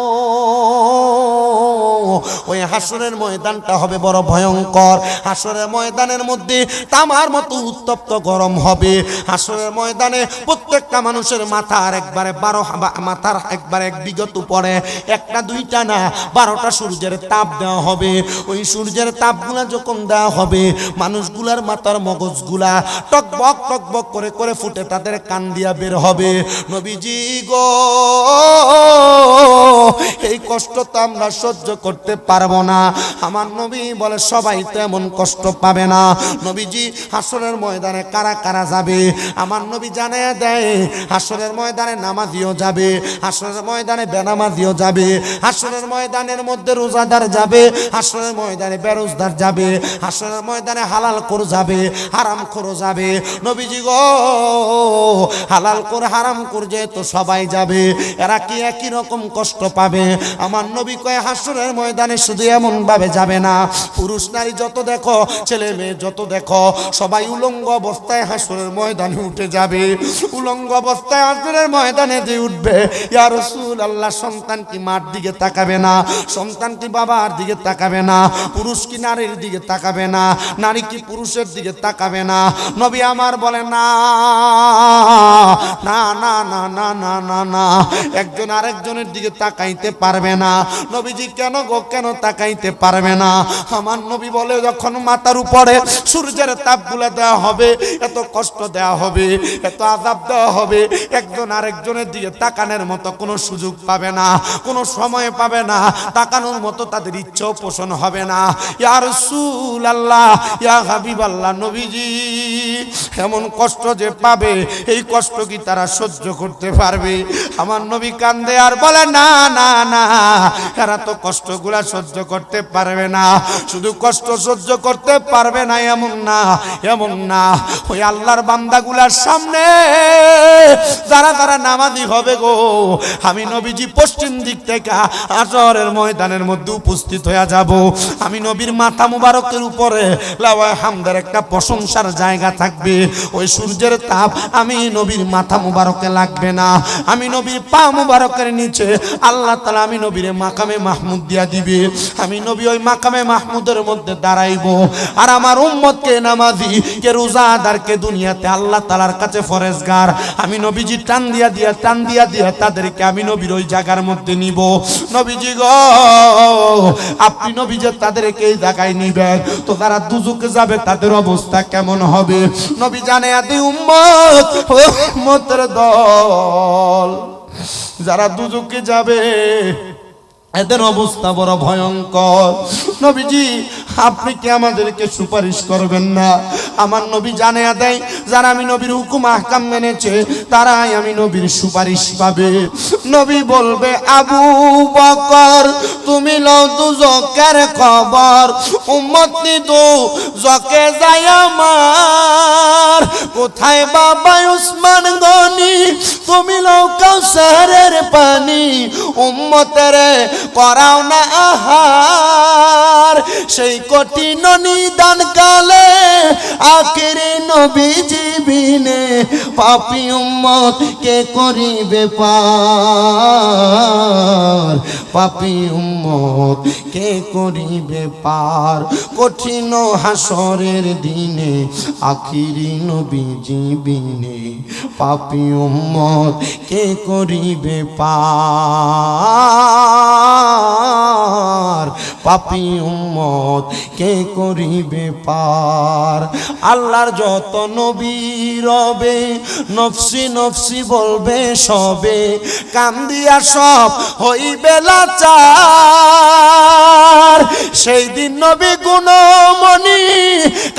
ওই হাসরের ময়দানটা হবে বড় ভয়ঙ্কর। হাসরের ময়দানের মধ্যে তামার মতো উত্তপ্ত গরম হবে। হাসরের ময়দানে প্রত্যেকটা মানুষের মাথার একবারে 12 মাথার একবারে 1 বিঘত উপরে, একটা দুইটা না 12টা সূর্যের তাপ দেওয়া হবে। ওই সূর্যের তাপগুলা যখন দেওয়া হবে, মানুষগুলো মানুষগুলার মাথার মগজগুলা টকবক করে করে ফুটে তাদের কান দিয়া বের হবে। নবীজি গো, এই কষ্ট তো আমরা সহ্য করতে পারবো না। আমার নবী বলে সবাই তো এমন কষ্ট পাবে না। নবীজি হাসরের ময়দানে কারা কারা যাবে আমার নবী জানায়া দেয়। হাসরের ময়দানে নামাজিও যাবে, হাসরের ময়দানে বেনামাজিও যাবে, হাসরের ময়দানের মধ্যে রোজাদার যাবে, হাসরের ময়দানে বেরোজদার যাবে, হাসরের ময়দানে হালাল করে যাবে, হারাম করে যাবে। নবীজি গো, হালাল করে হারাম করে যেহেতু সবাই যাবে, এরা কি একই রকম কষ্ট পাবে? আমার নবী কয় হাসরের ময়দানে শুধু এমন ভাবে যাবে না, পুরুষ নারী যত দেখো, ছেলে মেয়ে যত দেখো, সবাই উলঙ্গ অবস্থায় হাসরের ময়দানে উঠে যাবে। উলঙ্গ অবস্থায় হাসরের ময়দানে যে উঠবে, ইয়া রাসূলুল্লাহ, সন্তান কি মার দিকে তাকাবে না? সন্তান কি বাবার দিকে তাকাবে না? পুরুষ কি নারীর দিকে তাকাবে না? নারী কি পুরুষের দিকে তাকাবে না? নবী আমার বলে না না না না না না না না, একজন আরেকজনের দিকে তাকাইতে পারবে না। নবীজি কেন গো, কেন তাকাইতে পারবে না? আমার নবী বলে যখন মাথার উপরে সূর্যের তাপগুলা দেওয়া হবে, এত কষ্ট দেওয়া হবে, এত আযাব দেওয়া হবে, একজন আরেকজনের দিকে তাকানোর মতো কোনো সুযোগ পাবে না, কোনো সময় পাবে না, তাকানোর মতো তাদের ইচ্ছাও পোষণ হবে না। ইয়া রাসূলুল্লাহ, ইয়া হাবিবাল্লাহ, নবীজি এমন কষ্ট যে পাবে, এই কষ্ট কি তারা সহ্য করতে পারবে? আমার নবী কান্দে আর বলে না না না, এরা তো কষ্টগুলা সহ্য করতে পারবে না। শুধু কষ্ট সহ্য করতে পারবে না এমন না, এমন না, ওই আল্লাহর বান্দাগুলার সামনে যারা যারা নামাজি হবে গো, আমি নবীজি পশ্চিম দিক থেকে আসরের ময়দানের মধ্যে উপস্থিত হয়ে যাব। আমি নবীর মাথা মুবারকের উপরে লাওয়ায়ে হামদের একটা প্রশংসার জায়গা থাকবে। ওই সূর্যের তাপ আমি নবীর মাথা মুবারকে লাগবে না। আমি নবীর পা মুবারকের নিচে আল্লাহ তাআলা আমি নবীর মাকামে মাহমুদ দিয়া দিবে। আমি নবী ওই মাকামে মাহমুদের মধ্যে দাঁড়াইবো, আর আমার উম্মতকে নামাজি কে রোজাদার কে দুনিয়াতে আল্লাহ তাআলার কাছে ফরজগার আমি নবীজি টান দিয়া তাদেরকে আমি নবীর ওই জায়গার মধ্যে নিব। নবীজি গো, আপনি নবী যে তাদেরকে এই জায়গায় নিবেন, তো তারা দুজকে যাবে, তাদের অবস্থা কেমন হবে? নবী জানে আদি উম্মতের দল যারা দুজকে যাবে, এদের অবস্থা বড় ভয়ঙ্কর। নবীজি আপনি কি আমাদেরকে সুপারিশ করবেন না? আমার নবী জানে দেয়, যারা আমি নবীর হুকুম আহকাম মেনেছে তারাই আমি নবীর সুপারিশ পাবে। নবী বলবে, আবু বকর তুমি লও দুজকের খবর, উম্মত নিদু জকে যায় আমার, কোথায় বাবা উসমান গনি তুমি লও কাউসারের পানি, উম্মতের করাও না আহার, সেই কঠিন নিদান কালে আখিরে নবীজি বিনে পাপী উম্মত কে করিবে পার, পাপী উম্মত কে করিবে পার, কঠিন হাসরের দিনে আখিরি নবীজি বিনে পাপী উম্মত কে করিবে পার, পাপী উম্মত কে করিবে পার। আল্লাহর যত নবী রবে নফসি নফসি বলবে সবে, কান্দিয়া সব হইবে লাচার, সেই দিন নবী গুণমণি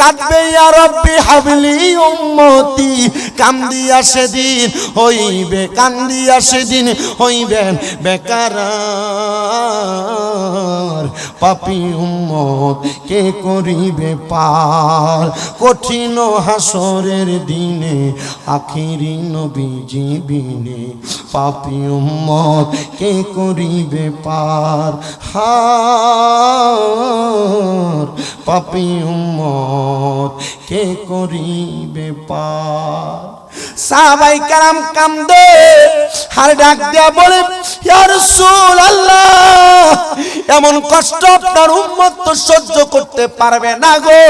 কাঁদবে, ইয়া রব্বি হাবলি উম্মতি, কান্দিয়া সেদিন হইবে, কান্দিয়া সেদিন হইবেন বেকার, পাপী উম্মত কে করিবে পার, কঠিন হাসরের দিনে আখিরি নবীজি বিনে পাপী উম্মত কে করিবে পার, হার পাপী উম্মত কে করিবে পার। সাহাবাই কারাম কান্দে আর ডাক দিয়া বলে, ইয়া রাসূলুল্লাহ, এমন কষ্ট আপনার উম্মত তো সহ্য করতে পারবে না গো।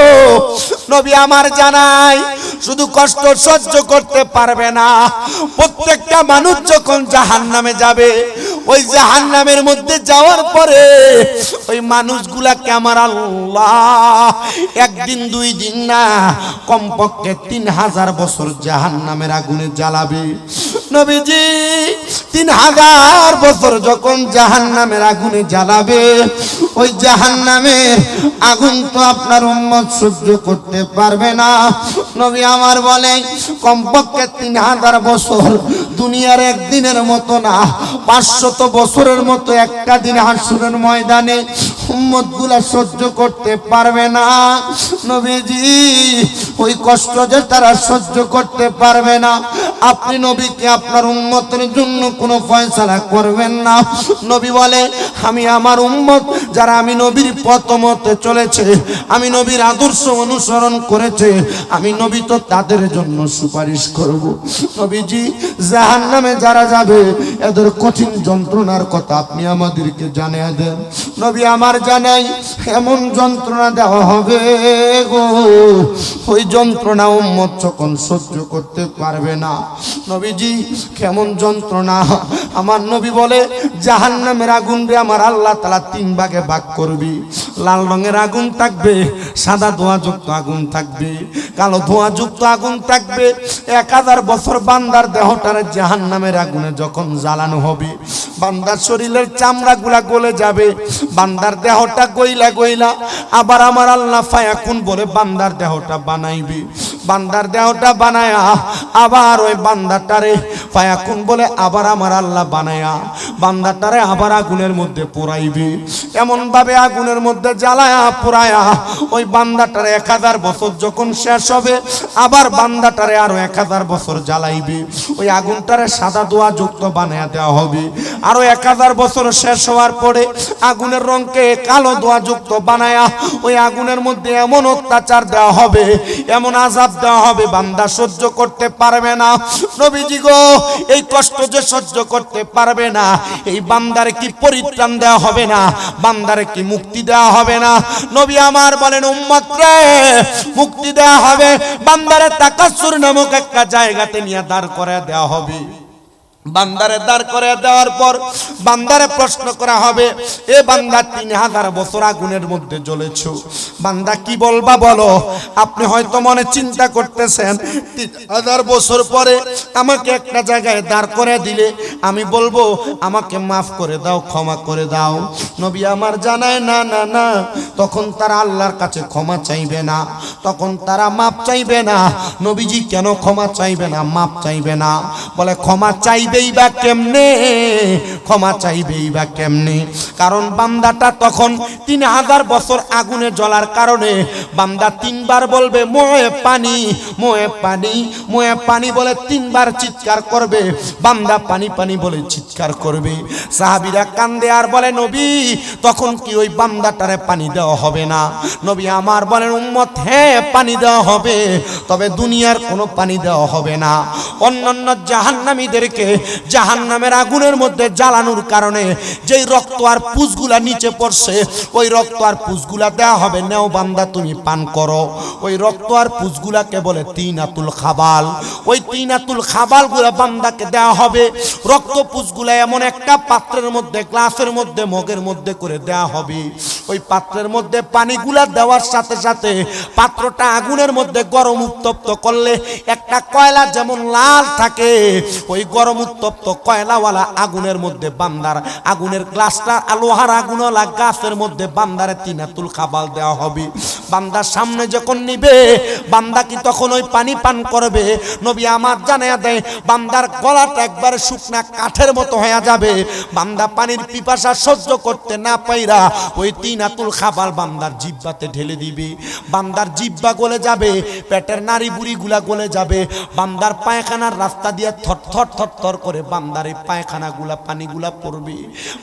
নবী আমার জানাই, শুধু কষ্ট সহ্য করতে পারবে না, প্রত্যেকটা মানুষ যখন জাহান্নামে যাবে, ওই জাহান্নামের মধ্যে যাওয়ার পরে ওই মানুষগুলাকে আমার আল্লাহ একদিন দুই দিন না, কমপক্ষে 3000 বছর জাহান্নামের আগুনে জ্বালাবে। নবীজি 3000 বছর যখন জাহান্নামের আগুনে জ্বালাবে, ওই জাহান্নামের আগুন তো আপনার উম্মত সহ্য করতে পারবে না। নবী আমার বলে, কমপক্ষে 3000 বছর দুনিয়ার একদিনের মতো না, 500 বছরের মতো একটা দিন হাসরের ময়দানে উম্মত গুলা সহ্য করতে পারবে না। নবীজি ওই কষ্ট যে তারা সহ্য করতে পারবে না, আপনি নবীকে আপনার উম্মতের জন্য কোনো ফয়সালা করবেন না। নবী বলে, আমি আমার উম্মত যারা আমি নবীর পথ মতে চলেছে, আমি নবীর আদর্শ অনুসরণ করেছে, আমি নবী তো তাদের জন্য সুপারিশ করব। নবীজি জাহান্নামে যারা যাবে এদের কঠিন যন্ত্রণার কথা আপনি আমাদেরকে জানিয়ে দেন। নবী আমার জানাই, এমন যন্ত্রণা দেওয়া হবে গো, ওই যন্ত্রণা উম্মত যখন সহ্য করতে পারবে না। নবীজি কেমন যন্ত্রণা, আমার নবী বলে, জাহান্নামের আগুন রে আমার আল্লাহ তাআলা 3 ভাগে ভাগ করবি। লাল রঙের আগুন থাকবে, সাদা ধোঁয়াযুক্ত আগুন থাকবে, কালো ধোঁয়াযুক্ত আগুন থাকবে। 1000 বছর বান্দার দেহটারে জাহান্নামের আগুনে যখন জ্বালানো হবে, বান্দার শরীরের চামড়াগুলা গলে যাবে, বান্দার দেহটা গইলা গইলা আবার আমার আল্লাহ ফায়াকুন বলে বান্দার দেহটা বানাইবে। বান্দার দেহটা বানায়া আবার ওই বান্দাটারে ফায়াকুন বলে আবার আমার আল্লাহ বানায়া বান্দাটারে আবার আগুনের মধ্যে পোড়াইবে। এমন ভাবে আগুনের মধ্যে জ্বালায়া পোড়ায়া ওই বান্দাটারে 1000 বছর যখন শেষ হবে, আবার বান্দাটারে আরো 1000 বছর জ্বালাইবে। ওই আগুনটারে সাদা ধোঁয়া যুক্ত বানায়া দেওয়া হবে। আরো 1000 বছর শেষ হওয়ার পরে আগুনের রংকে কালো ধোঁয়া যুক্ত বানায়া ওই আগুনের মধ্যে এমন অত্যাচার দেওয়া হবে, এমন আযাব দেওয়া হবে, বান্দা সহ্য করতে পারবে না। নবীজি গো, এই কষ্ট যে সহ্য করতে পারবে না, এই বান্দারে কি পরিত্রাণ দেওয়া হবে না? বান্দারে কি মুক্তি দেওয়া হবে না? নবী আমার বলেন, উম্মত রে, মুক্তি দেওয়া হবে। বান্দারে তাকাসসুর নামক একটা জায়গাতে নিয়ে দাঁড় করে দেওয়া হবে। বান্দারে দাঁড় করে দেওয়ার পর বান্দারে প্রশ্ন করা হবে, এ বান্দা 3000 বছর আগুনের মধ্যে জ্বলেছো, বান্দা কি বলবা বলো? আপনি হয়তো মনে চিন্তা করতেছেন, 3000 বছর পরে আমাকে একটা জায়গায় দাঁড় করে দিলে আমি বলবো আমাকে মাফ করে দাও, ক্ষমা করে দাও। নবী আমার জানায়, না না না, তখন তারা আল্লাহর কাছে ক্ষমা চাইবে না, তখন তারা মাপ চাইবে না। নবীজি কেন ক্ষমা চাইবে না, মাপ চাইবে না? বলে, ক্ষমা চাইবেই বা কেমনে, ক্ষমা চাইবেই বা কেমনে? কারণ বান্দাটা তখন 3000 বছর আগুনে জ্বলার কারণে বান্দা 3 বার বলবে, মোয়ে পানি, মোয়ে পানি, মোয়ে পানি বলে 3 বার চিৎকার করবে। বান্দা পানি পানি বলে চিৎকার করবে। সাহাবীরা কান্দে আর বলে, নবী তখন কি ওই বান্দাটারে পানি দেওয়া হবে না? নবী আমার বলেন, উম্মত হ্যাঁ, পানি দেওয়া হবে, তবে দুনিয়ার কোনো পানি দেওয়া হবে না। অন্যান্য জাহান্নামীদেরকে জাহান্নামের আগুনের মধ্যে জ্বালানোর কারণে যেই রক্ত আর পুষগুলা নিচে পড়ছে, ওই রক্ত আর পুষগুলা দেওয়া হবে, নেও বান্দা তুমি পান করো। ওই রক্ত আর পুষগুলাকে বলে তিনাতুল খাবাল। ওই তিনাতুল খাবাল গুলা বান্দাকে দেওয়া হবে। রক্ত পুষগুলা এমন একটা পাত্রের মধ্যে, গ্লাসের মধ্যে, মগের মধ্যে করে দেওয়া হবে। ওই পাত্রের মধ্যে পানিগুলা দেওয়ার সাথে সাথে পাত্রটা আগুনের মধ্যে গরম উত্তপ্ত করলে একটা কয়লা যেমন লাল থাকে, ওই গরম উত্তপ্ত কয়লাওয়ালা আগুনের মধ্যে বান্দার আগুনের গ্লাসটা লোহার আগুনওয়ালা গাছের মধ্যে বান্দারে তিনাতুল খাবাল দেওয়া হবে। বান্দার সামনে যখন নিবে, বান্দা কি তখন ওই পানি পান করবে? নবী আমার জানায়া দেয়, বান্দার গলাটা একবারে শুকনা কাঠের মতো হয়ে যাবে। বান্দা পানির পিপাসা সহ্য করতে না পাইরা ওই তিনাতুল খাবাল বান্দার জিহ্বাতে ঢেলে দিবে। বান্দার জিহ্বা গলে যাবে, পেটের নাড়ি বুড়িগুলা গলে যাবে। বান্দার পায়খানার রাস্তা দিয়ে থর থর থর থর করে বান্দার এই পায়খানাগুলা পানিগুলা পড়বে।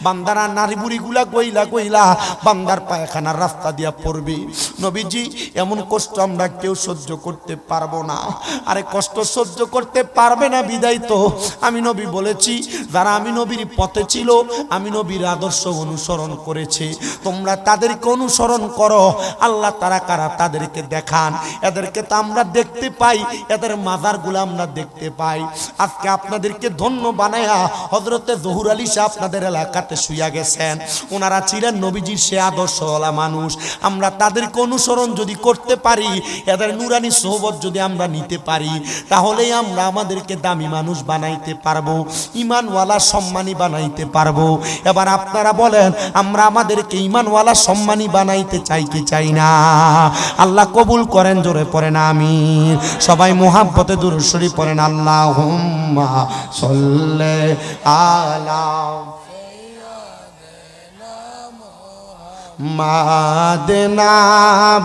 বান্দার নাড়ি বুড়িগুলা গইলা গইলা বান্দার পায়খানার রাস্তা দিয়া পড়বে। নবী নবীজি এমন কষ্ট আমরা কেউ সহ্য করতে পারবো না। আরে কষ্ট সহ্য করতে পারবে না বিদায় তো আমি নবী বলেছি, যারা আমি নবীর পথে ছিল, আমি নবীর আদর্শ অনুসরণ করেছে, তোমরা তাদেরকে অনুসরণ করো। আল্লাহ তারা কারা তাদেরকে দেখান। এদেরকে তো আমরা দেখতে পাই, এদের মাজারগুলো আমরা দেখতে পাই। আজকে আপনাদেরকে ধন্য বানায়া হযরতে জহুর আলী শাহ আপনাদের এলাকাতে শুইয়া গেছেন। ওনারা ছিলেন নবীজির সে আদর্শওয়ালা মানুষ। আমরা তাদেরকে অনুসরণ যদি করতে পারি, এদের নুরানি সোহবত যদি আমরা নিতে পারি, তাহলেই আমরা আমাদেরকে দামি মানুষ বানাইতে পারবো, ঈমানওয়ালা সম্মানী বানাইতে পারবো। এবার আপনারা বলেন, আমরা আমাদেরকে ঈমানওয়ালা সম্মানী বানাইতে চাই কি চাই না? আল্লাহ কবুল করেন, জোরে পড়েন আমিন। সবাই মুহাব্বতে দুরূদ শরীফ পড়েন, আল্লাহুম্মা সাল্লি আলা মাদনা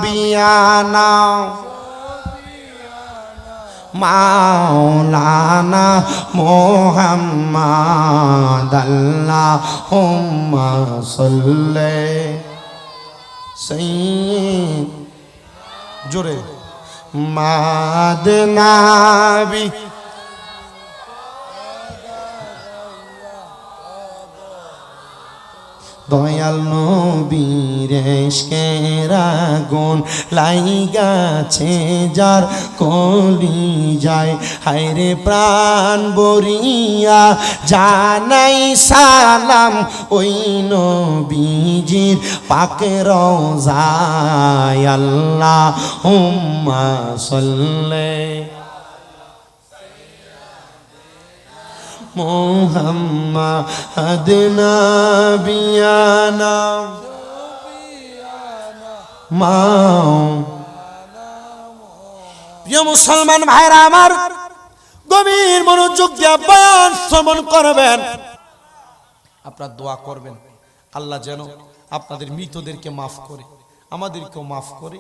বিয়ানা মাওলানা মুহাম্মাদ আল্লাহুম্মা সাল্লি সাইয়্যিদ জোরে মাদনা বি দয়াল নবীর ইশকের আগুন লাইগাছে যার কলিজায়, হায়রে প্রাণ বরিয়া জানাই সালাম ওই নবীজির পাক রওজায়। আল্লাহুম্মা সাল্লি মুহাম্মাদ নাবিয়ানা প্রিয় মুসলমান ভাইরা আমার, গভীর মনোযোগ দিয়ে বয়ান শ্রবণ করবেন। আপনারা দোয়া করবেন আল্লাহ যেন আপনাদের মৃতদেরকে মাফ করে, আমাদেরকেও মাফ করে।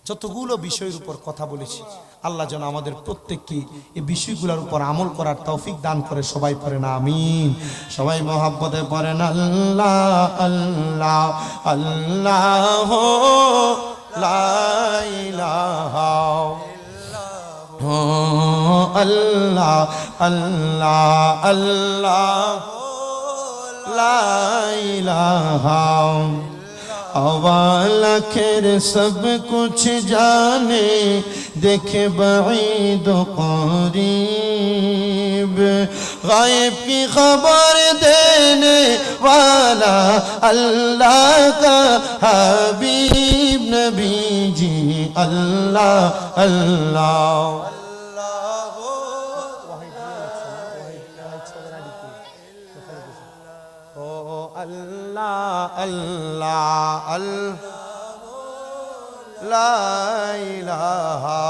যতগুলো বিষয়ের উপর কথা বলেছি, আল্লাহ যেন আমাদের প্রত্যেককে এই বিষয়গুলোর উপর আমল করার তৌফিক দান করে। সবাই পড়েন আমিন। সবাই মহব্বতে পড়েন আল্লাহ আল্লাহ আল্লাহ লা ইলাহা আল্লাহ আল্লাহ আল্লাহ লা ইলাহা अव्वल आखिर सब कुछ जाने, देखे बाईद करीब, गायब की खबर देने वाला अल्लाह का हबीब नबी जी अल्लाह अल्लाह। अल्लाह अल्लाह अल्लाह ला इलाहा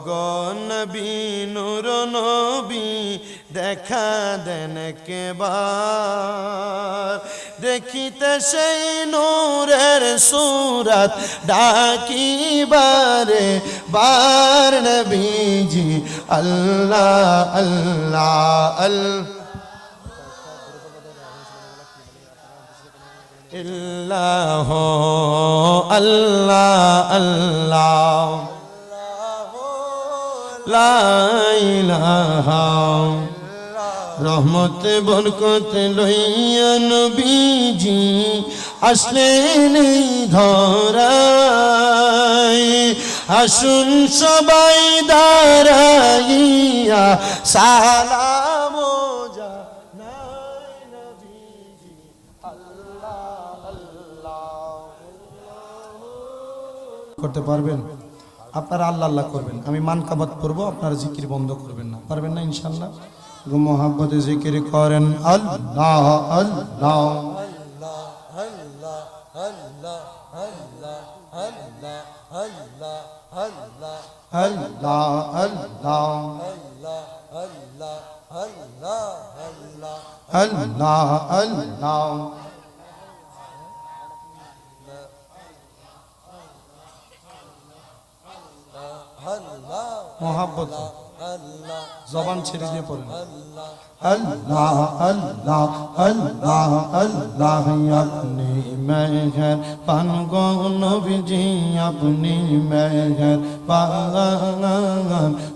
गो नबी नूर नबी দেখা দেন কেবার, দেখিতে সেই নূরের সুরত ডাকিবারে বার নবীজি আল্লাহ আল্লাহ আল্লাহ ইল্লাহ আল্লাহ আল্লাহ লা ইলাহা। রহমত বরকত লইয়া নবীজি আসলেন এই ধরায়, আসুন সবাই দাঁড়াইয়া সালাম করতে পারবেন। আপনারা আল্লাহ আল্লাহ করবেন, আমি মানকাবাত পড়বো, আপনারা জিকির বন্ধ করবেন না, পারবেন না ইনশাআল্লাহ? মোহাব্বতে জিকির করেন আল্লাহ আল্লাহ আল্লাহ আল্লাহ আল্লাহ। মোহাব্বত জবান ছেড়ে দিয়ে পড়েন अल्लाह अल्लाह अल्लाह अल्लाह अपनी मेहर पान गो नबीजी अपनी मेहर पान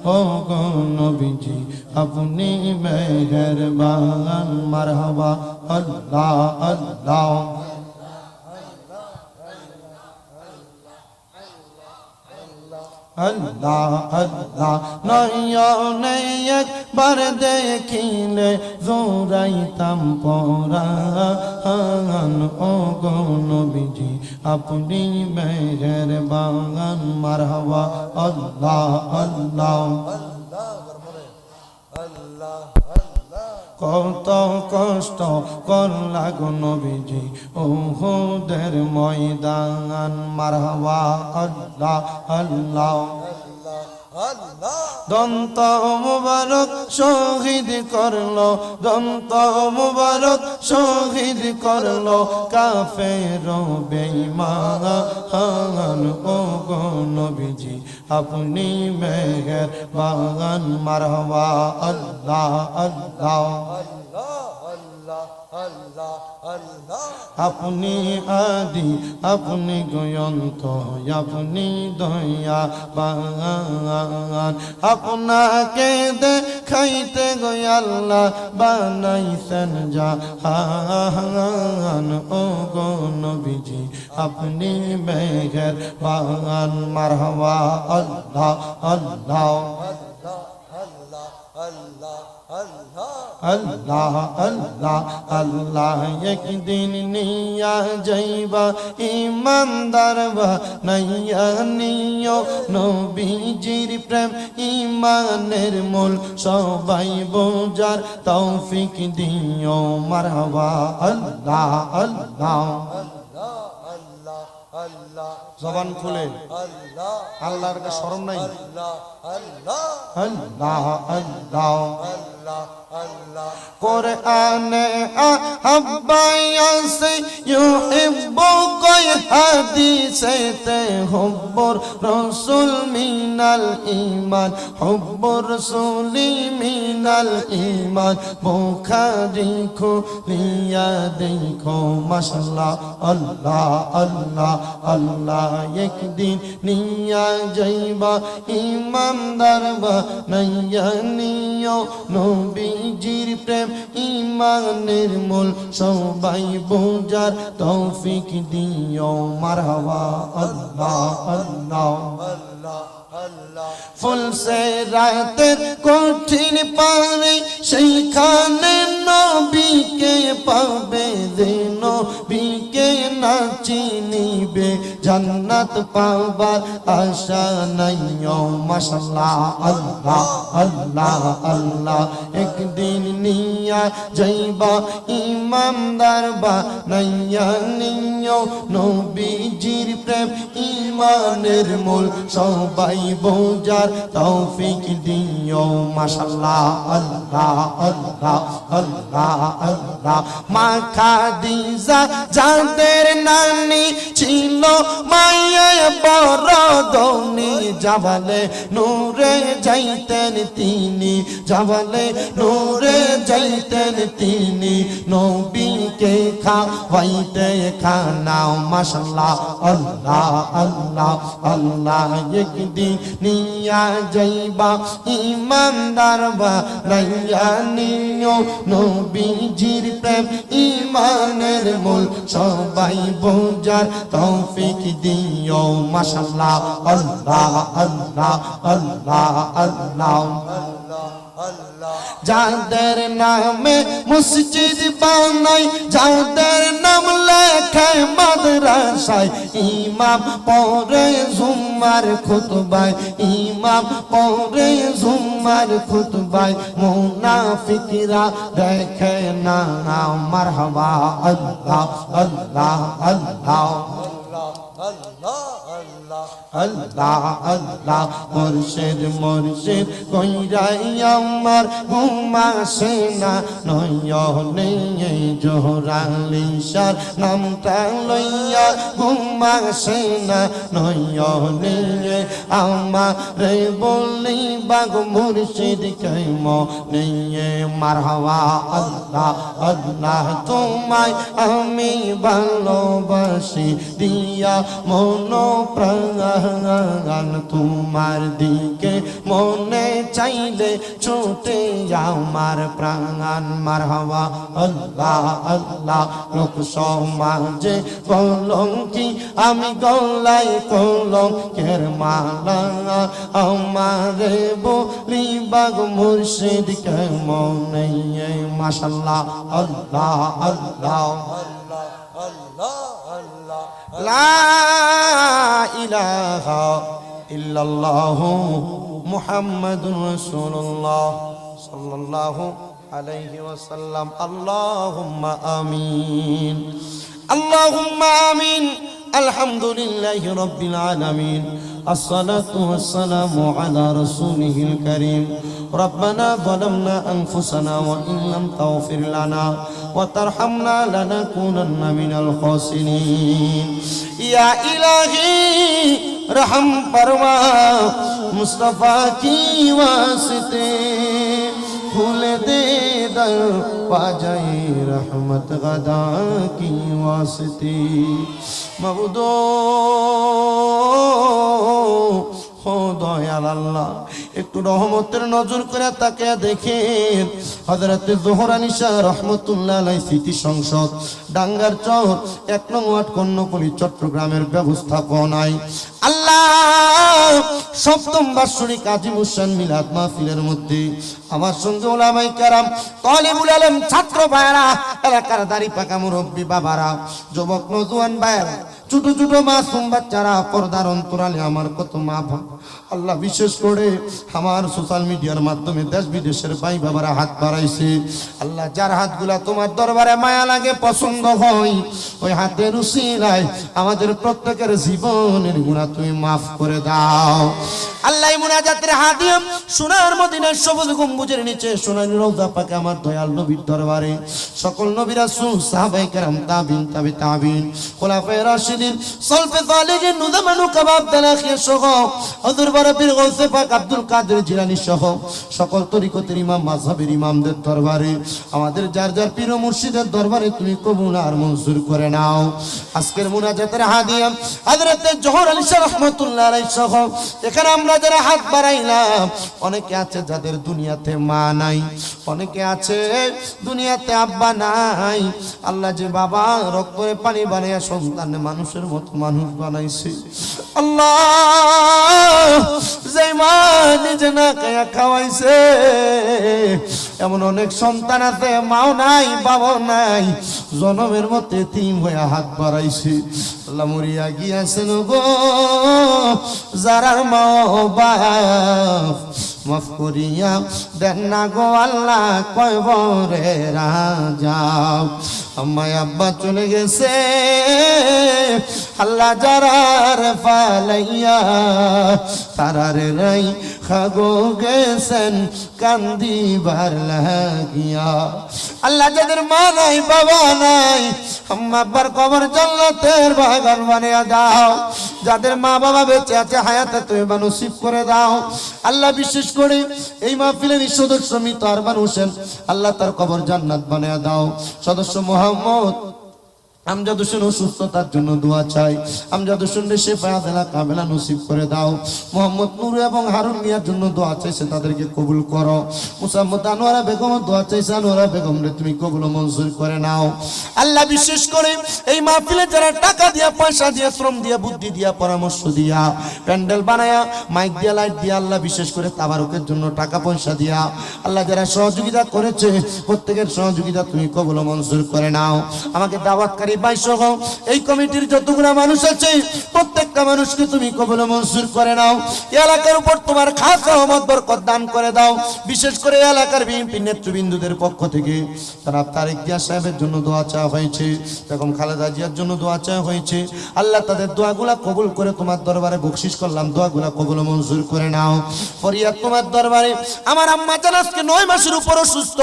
हो गो नबीजी अपनी मेहर पान मरहबा अल्लाह अल्लाह अल्लाह अल्लाह नयने एकबार देखिले जोराइताम परान ओ गो नबीजी अपनी मेहरबान मरहबा अल्लाह अल्लाह কত কষ্ট করলা গো নবীজি উহুদের ময়দান মারহাবা আল্লাহ আল্লাহ দন্ত মুবারক শহীদ করলো দন্ত মুবারক শহীদ করলো কাফের বেঈমান ও গো নবীজি আপনি মেহেরবান মারহাবা আল্লাহ আল্লাহ আপনি আদি আপনি গোয়ন্ত আপনি দয়া বান আপনাকে দেখাইতে গো আল্লাহ বানাইছেন জাহান ও গো নবীজি আপনি মেহেরবান মারহাবা আল্লাহ আল্লাহ अल्लाह अल्लाह अल्लाह एक दिन निया जाइबा ईमानदार नैया नियो नबीजिर प्रेम ईमानेर मूल सबाई बोझार तौफिक दियो मरहबा अल्लाह अल्लाह জবান খুলে আল্লাহর কাছে শরম নাই আল্লাহ আল্লাহ কোরআনে আহাবায়াসে ইউহিব্বুকা হাদিসেতে হুব্বুর রাসূল মিনাল ঈমান হুব্বুর রাসূলি মিনাল ঈমান বুখারী খুলিয়া দেখো মাশাআল্লাহ আল্লাহ আল্লাহ আল্লাহ একদিন নিয়া যাইবা ঈমানদার বানাইয়া নিও নবীজির প্রেম ঈমানের মূল সবাই বোঝার তৌফিক দিও মারহাবা আল্লাহ আল্লাহ ফুল সে রাতের কঠিন পারে সেইখানে নবীকে পাবে যে নবীকে না চিনিবে জান্নাত পাবার আশা নাই ও মাশাআল্লাহ আল্লাহ আল্লাহ আল্লাহ একদিন নিয়া যাইবা ইমানদার বানাইয়া নিও নবীজির প্রেম ঈমানের মূল সবাই বোঝার তৌফিক দিও মাশাআল্লাহ আল্লাহ আল্লাহ আল্লাহ আল্লাহ মা খাদিজা যাদের নানি ছিল মায়ের বড় ধনী জাবালে নূরে যাইতেন তিনি জাবালে নূরে যাইতেন তিনি নবীকে খাওয়াইতে খানা মাশাআল্লাহ আল্লাহ আল্লাহ আল্লাহ একদিন নিয়া যাইবা ইমানদার বানাইয়া নিও নবীজির প্রেম ঈমানের মূল সবাই বোঝার তৌফিক দিও মাশাআল্লাহ আল্লাহ আল্লাহ আল্লাহ আল্লাহ যাদের নামে মসজিদ বানাই যাদের নাম লেখায় মাদ্রাসায় ইমাম পড়ে জুম্মার খুতবায় ইমাম পড়ে জুম্মার খুতবায় মুনাফিকরা দেখে না মারহাবা আল্লাহ আল্লাহ আল্লাহ আল্লাহ আল্লাহ মুর্শিদ মুর্শিদ কইরাই আমার ঘুম আসে না নয়নে জোহরালিশার নামটা লইয়া ঘুম আসে না নয়নে আমারে বলি বাগ মুর্শিদ কইম নিয়ে মারহাবা আল্লাহ আল্লাহ তোমায় আমি ভালোবাসি দিয়া মন প্রাণ তোমার দিকে মনে চাইলে ছুটে আমার প্রাণ মারহাবা আল্লাহ আল্লাহ লোক সমাজে কলঙ্কি আমি গলায় কলঙ্কের মালা আমারে বলি বাগ মুর্শিদ কেমন মাশাআল্লাহ আল্লাহ আল্লাহ লা ইলাহা ইল্লাল্লাহ মুহাম্মাদুর রাসূলুল্লাহ সাল্লাল্লাহু আলাইহি ওয়াসাল্লাম আল্লাহুম্মা আমিন আল্লাহুম্মা আমিন আলহামদুলিল্লাহি রাব্বিল আলামিন আসসালাতু ওয়াসসালামু আলা রাসূলিহিল কারীম ربنا ظلمنا أنفسنا وإن لم تغفر لنا وترحمنا لنكونن من الخاسرين يا إلهي رحم فرما مصطفى کی واسطے کھول دے در پا جائے رحمت غدا کی واسطے مبدو দয়াল আল্লাহ একটু রহমতের নজর করে তাকে দেখেন হযরত জোহরা নিশা রহমাতুল্লাহ আলাইহি স্মৃতি সংসদ ডাঙ্গার চর 1 নং ওয়ার্ড কর্ণপল্লী চট্টগ্রামের ব্যবস্থাপনায় আল্লাহ সপ্তম বার্ষিক আজিমুসান মিলাদ মাহফিলের মধ্যে আমার সঙ্গে উলামায়ে কেরাম তালিবুল ইলম ছাত্র ভাইরা এলাকার দাড়ি পাকা মুরব্বি বাবারা যুবক নওজোয়ান ভাইরা ছোট ছোট মাসুম বাচ্চারা পর্দার অন্তরালে আমার কত মা আল্লাহ বিশেষ করে আমার সোশ্যাল মিডিয়ার মাধ্যমে দেশ বিদেশের ভাই বাবারা হাত বাড়াইছে আল্লাহ যার হাতগুলা তোমার দরবারে মায়া লাগে পছন্দ হয় ওই হাতের উসিলায় আমাদের প্রত্যেকের জীবনের গুনাহ তুমি মাফ করে দাও আল্লাহ মুনাজাতের হাদিয়া সোনার মদিনার সবুজ গম্বুজের নিচে সোনার রওজা পাকে আমার দয়াল নবীর দরবারে সকল নবী রাসূল সাহাবায়ে কেরাম তাবিন তাবিন খোলাফায়ে রাশিদিন সলফে সালেহিন নুজামানু কাবাব দালাখিয়া সহ হযরত বরবীর গৌসে পাক আব্দুল কাদের জিলানী সহ সকল তরিকতের ইমাম মাযহাবের ইমামদের দরবারে আমাদের যার যার পীর ও মুর্শিদের দরবারে তুমি কবুল আর মঞ্জুর করে নাও আজকের মুনাজাতের হাদিয়া হযরত জোহর আলী শাহ রাহমাতুল্লাহ আলাইহি সহ এখানে আমরা যারা হাত বাড়াইলাম অনেকে আছে যাদের দুনিয়াতে মা নাই অনেকে আছে দুনিয়াতে আব্বা নাই আল্লাহ যে বাবা রক্তে পানি বানায়া সন্তান মানুষের মতো মানুষ বানাইছে আল্লাহ যে মা নিজে না খায়া খাওয়াইছে এমন অনেক সন্তান আছে মাও নাই বাবাও নাই জনমের মতো এতিম হয়ে হাত বাড়াইছে আল্লাহ মরিয়া গিয়াছেন গো যারা মা বাপ মাফ করিয়া দেন না গো আল্লাহ কয়বরে রাজা আম্মাই আব্বা চলে গেছে আল্লাহ যারার ফালাইয়া তারারে রাই খাগো গেছেন কান্দিবার লাগিয়া আল্লাহ যাদের মা নাই বাবা নাই আম্মা আব্বার কবর জান্নাতের বাগান বানিয়ে দাও যাদের মা বাবা বেঁচে আছে হায়াতে তুমি নসিব করে দাও আল্লাহ বিশেষ করে এই মাহফিলের সদস্য মিত আরমান হোসেন আল্লাহ তার কবর জান্নাত বানিয়ে দাও সদস্য মোহাম্মদ আমজাদ হোসেন সুস্থতার জন্য দোয়া চাই আমজাদ হোসেনের শেফা দেলা কামেলা নসিব করে দাও মোহাম্মদ নূর এবং হারুন মিয়ার জন্য দোয়া চাইছে তাদেরকে কবুল করো মুসাম্মদ আনোয়ারা বেগম দোয়া চাইছে আনোয়ারা বেগম রে তুমি কবুল ও মঞ্জুর করে নাও আল্লাহ বিশেষ করে এই মাহফিলে যারা টাকা দিয়া পয়সা দিয়া শ্রম দিয়া বুদ্ধি দিয়া পরামর্শ দিয়া প্যান্ডেল বানায়া মাইক দিয়া লাইট দিয়া আল্লাহ বিশেষ করে তাবারুকের জন্য টাকা পয়সা দিয়া আল্লাহ যারা সহযোগিতা করেছে প্রত্যেকের সহযোগিতা তুমি কবুল ও মঞ্জুর করে নাও আমাকে দাওয়াতকারী ভাই সহ এই কমিটির যতগুলো মানুষ আছে প্রত্যেকটা মানুষকে তুমি কবুল মঞ্জুর করে নাও। এই এলাকার উপর তোমার খাস রহমত বরকত দান করে দাও। বিশেষ করে এলাকার বিএনপি নেতৃবৃন্দদের পক্ষ থেকে তারা তারেক জিয়া সাহেবের জন্য দোয়া চাওয়া হয়েছে, বেগম খালেদা জিয়ার জন্য দোয়া চাওয়া হয়েছে। আল্লাহ তাদের দোয়াগুলা কবুল করে তোমার দরবারে বকশিশ করলাম, দোয়াগুলা কবুল মঞ্জুর করে নাও। ফরিয়াদ তোমার দরবারে, আমার আম্মা জান আজকে 9 মাসের উপর অসুস্থ,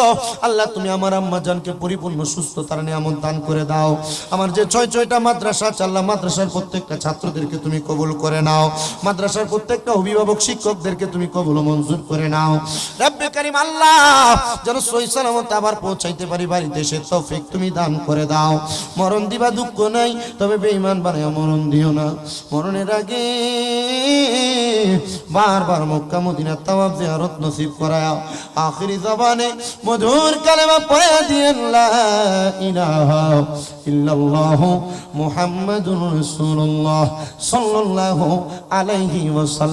আল্লাহ তুমি আমার আম্মা জানকে পরিপূর্ণ সুস্থতার নিয়ামত দান করে দাও। আমার যে 6টা মাদ্রাসা আছে আল্লাহ মাদ্রাসার প্রত্যেকটা ছাত্রদেরকে তুমি কবুল করে নাও, মাদ্রাসার প্রত্যেকটা অভিভাবক শিক্ষকদেরকে তুমি কবুল মঞ্জুর করে নাও। রব্বে কারীম আল্লাহ যেন সহি সালামত আবার পৌঁছাইতে পারি বাড়িতে, সে তৌফিক তুমি দান করে দাও। মরণ দিবা দুঃখ নাই, তবে বেঈমান বানায়া মরণ দিও না। মরণের আগে বারবার মক্কা মদিনা তাওয়াফ জিয়ারত নসিব করায়া আখিরি জবানে মধুর কালেমা পড়ে দিয়েন লা ইলাহা ইল্লাল্লাহ মুহাম্মাদুর রাসূলুল্লাহ সাল্লাল্লাহু আলাইহি ওয়াসাল্লাম।